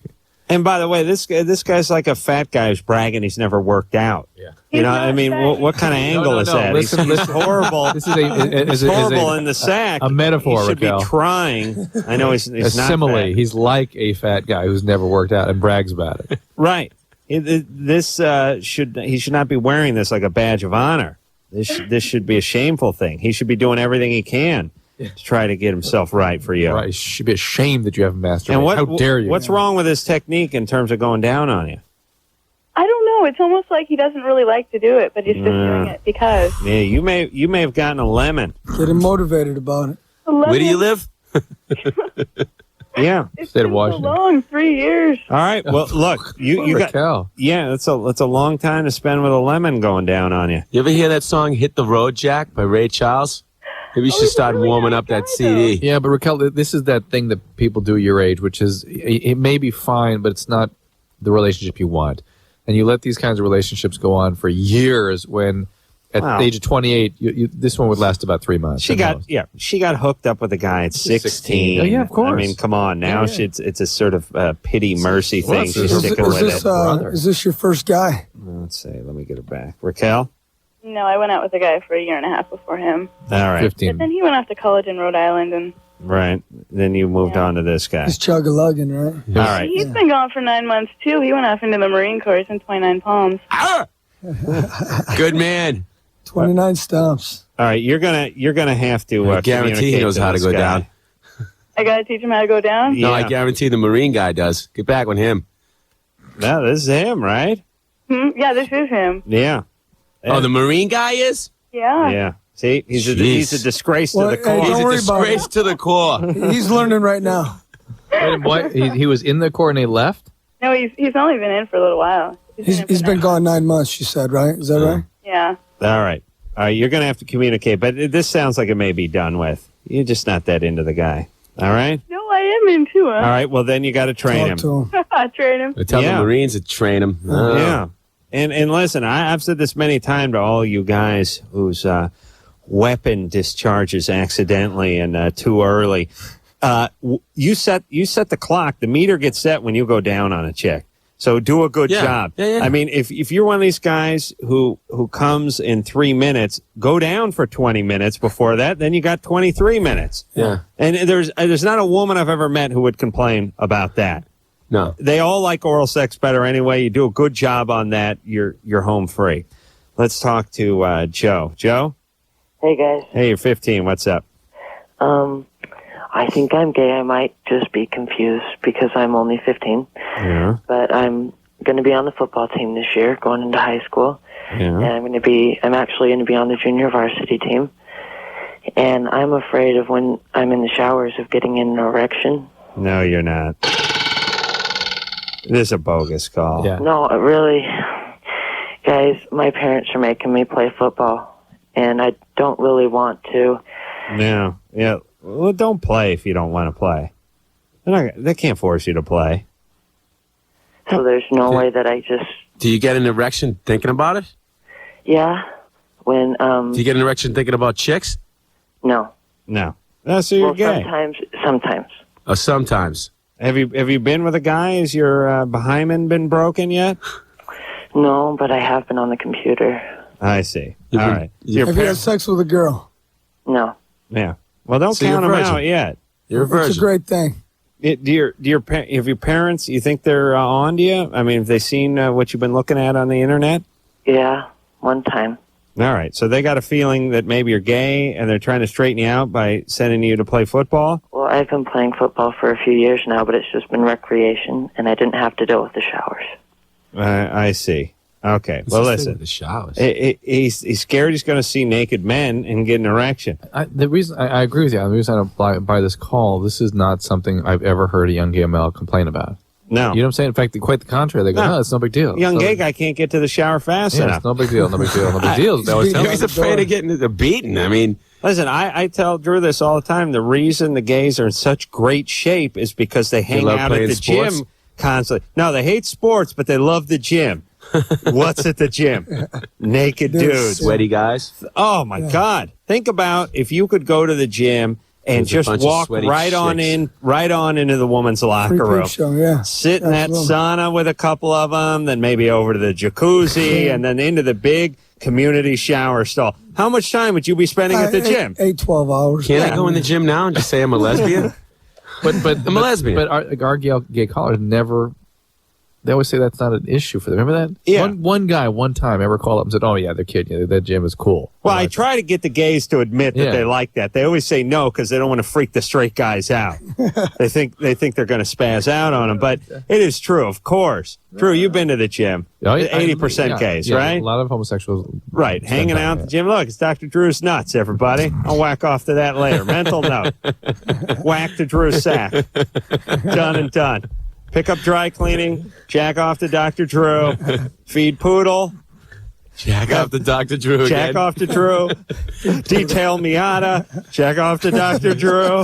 And by the way, this guy's like a fat guy who's bragging he's never worked out. Yeah. You know, I mean, what kind of angle is that? Listen, he's horrible. This is horrible in the sack. A metaphor, He should Raquel. be trying. I know he's a not simile. fat. He's like a fat guy who's never worked out and brags about it. Right. He should not be wearing this like a badge of honor. This should be a shameful thing. He should be doing everything he can to try to get himself right for you. Right. You should be ashamed that you haven't mastered. And How dare you? What's wrong with his technique in terms of going down on you? I don't know. It's almost like he doesn't really like to do it, but he's just doing it because. Yeah, you may have gotten a lemon. Get him motivated about it. Where do you live? Yeah, state of Washington. So long, 3 years. All right. Well, look, you got. Raquel. Yeah, that's a long time to spend with a lemon going down on you. You ever hear that song "Hit the Road, Jack" by Ray Charles? Maybe you should start warming up that CD. Yeah, but Raquel, this is that thing that people do your age, which is it may be fine, but it's not the relationship you want. And you let these kinds of relationships go on for years when at the age of 28, this one would last about 3 months. She got hooked up with a guy at 16. Oh, yeah, of course. I mean, come on. Now it's a sort of pity mercy thing. She's sticking with it. Is this your first guy? Let's see. Let me get her back. Raquel? No, I went out with a guy for 1.5 years before him. All right. 15. But then he went off to college in Rhode Island, and Right. Then you moved on to this guy. He's chug-a-lugging, right? All right. he's been gone for 9 months too. He went off into the Marine Corps. He's in 29 Palms. Good man. 29 stumps. All right. You're gonna have to. I guarantee he knows how to go down. I gotta teach him how to go down. No, I guarantee the Marine guy does. Get back with him. No, this is him, right? Yeah, this is him. Yeah. Oh, the Marine guy is? Yeah. Yeah. See, he's a disgrace to Well, the hey, core. don't worry He's a about disgrace to the core. He's learning right now. He was in the Corps and he left? No, he's only been in for a little while. He's been gone 9 months, you said, right? Is that right? Yeah. All right. You're going to have to communicate, but this sounds like it may be done with. You're just not that into the guy. All right? No, I am into him. All right. Well, then you got to train him. Train him. Tell the Marines to train him. Oh. Yeah. And listen, I've said this many times to all you guys whose weapon discharges accidentally and too early. You set the clock. The meter gets set when you go down on a chick. So do a good job. Yeah. I mean, if you're one of these guys who comes in 3 minutes, go down for 20 minutes before that. Then you got 23 minutes. Yeah. And there's not a woman I've ever met who would complain about that. No. They all like oral sex better anyway. You do a good job on that. You're home free. Let's talk to Joe. Joe? Hey, guys. Hey, you're 15. What's up? I think I'm gay. I might just be confused because I'm only 15. Yeah. But I'm going to be on the football team this year, going into high school. Yeah. And I'm actually going to be on the junior varsity team. And I'm afraid of when I'm in the showers of getting an erection. No, you're not. This is a bogus call. Yeah. No, really. Guys, my parents are making me play football. And I don't really want to. No. Yeah. Well, don't play if you don't want to play. They can't force you to play. So there's no way that I just... Do you get an erection thinking about it? Yeah. When, Do you get an erection thinking about chicks? No. No. No, so you're gay. Sometimes. Oh, sometimes. Have you been with a guy? Has your hymen been broken yet? No, but I have been on the computer. I see. All right. Have you had sex with a girl? No. Yeah. Well, don't So count you're a them virgin. out yet. You're a virgin. It's a great thing. Do your parents, you think they're on to you? I mean, have they seen what you've been looking at on the internet? Yeah, one time. All right. So they got a feeling that maybe you're gay, and they're trying to straighten you out by sending you to play football? Well, I've been playing football for a few years now, but it's just been recreation, and I didn't have to deal with the showers. I see. Okay. Well, listen. The showers. He's scared he's going to see naked men and get an erection. The reason I agree with you. The reason I don't buy this call. This is not something I've ever heard a young gay male complain about. No. You know what I'm saying? In fact, quite the contrary. They go, no, it's no big deal. Young gay guy can't get to the shower fast enough. It's no big deal. No big deal. No big deal. They always tell me. He's afraid of getting the beating. I mean, listen, I tell Drew this all the time. The reason the gays are in such great shape is because they hang love out at playing the sports? gym constantly. No, they hate sports, but they love the gym. What's at the gym? Naked dudes. Sweaty guys. Oh, my God. Think about if you could go to the gym and There's a just bunch of walk sweaty right on into the woman's locker Free room. peep show, yeah. Sit in that sauna with a couple of them, then maybe over to the jacuzzi, and then into the big community shower stall. How much time would you be spending at the gym? 12 hours. Can't I go in the gym now and just say I'm a lesbian? But I'm a lesbian. But our gay callers never. They always say that's not an issue for them. Remember that? Yeah. One guy one time ever called up and said, "Oh yeah, they're kidding you. That gym is cool." Well, I try to get the gays to admit that Yeah. they like that. They always say no because they don't want to freak the straight guys out. they think they're going to spaz out on them. But it is true, of course. Drew, you've been to the gym. 80% gays, right? A lot of homosexuals. Right, hanging out at the gym. Look, it's Dr. Drew's nuts, everybody. I'll whack off to that later. Mental note. Whack to Drew's sack. Done and done. Pick up dry cleaning, jack off to Dr. Drew, feed poodle. Jack off to Dr. Drew Jack again. off to Drew. Detail Miata. Jack off to Dr. Drew.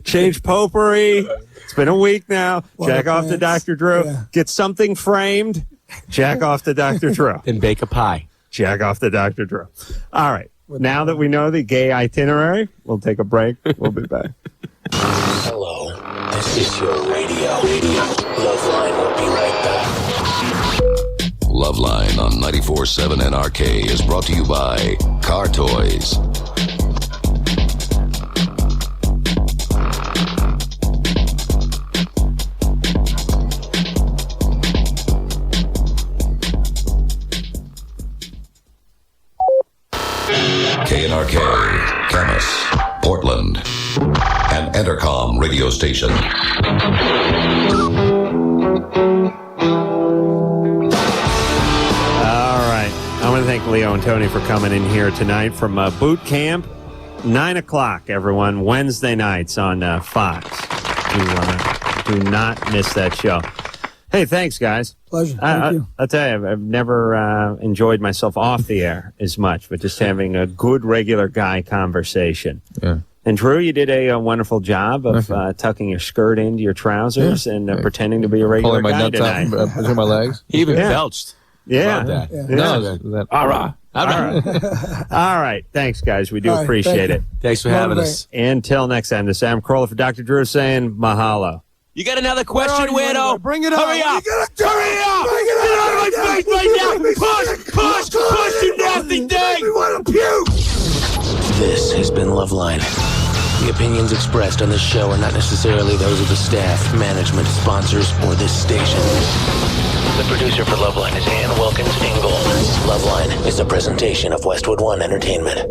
Change potpourri. It's been a week now. Jack off to Dr. Drew. Yeah. Get something framed. Jack off to Dr. Drew. And bake a pie. Jack off to Dr. Drew. All right. Now that we know the gay itinerary, we'll take a break. We'll be back. Hello, this is your radio. LoveLine will be right back. LoveLine on 94.7 NRK is brought to you by Car Toys. KNRK, Camas, Portland, an Entercom radio station. All right. I want to thank Leo and Tony for coming in here tonight from boot camp. 9 o'clock, everyone. Wednesday nights on Fox. Do not miss that show. Hey, thanks, guys. Pleasure. Thank you. I'll tell you, I've never enjoyed myself off the air as much, but just having a good regular guy conversation. Yeah. And Drew, you did a wonderful job of tucking your skirt into your trousers and pretending to be a regular Pulling my guy nuts out tonight. between my legs. He even belched. Yeah. Love that. Yeah. No, All right. All right. Thanks, guys. We do All right, appreciate thank it. Thanks for having us. Until next time, this is Sam Carolla for Dr. Drew saying mahalo. You got another question, weirdo? Bring it up. Hurry up. Hurry up. Get out of my face right now. Push, you nasty thing. We want to puke. This has been LoveLine. The opinions expressed on this show are not necessarily those of the staff, management, sponsors, or this station. The producer for LoveLine is Ann Wilkins Ingle. LoveLine is a presentation of Westwood One Entertainment.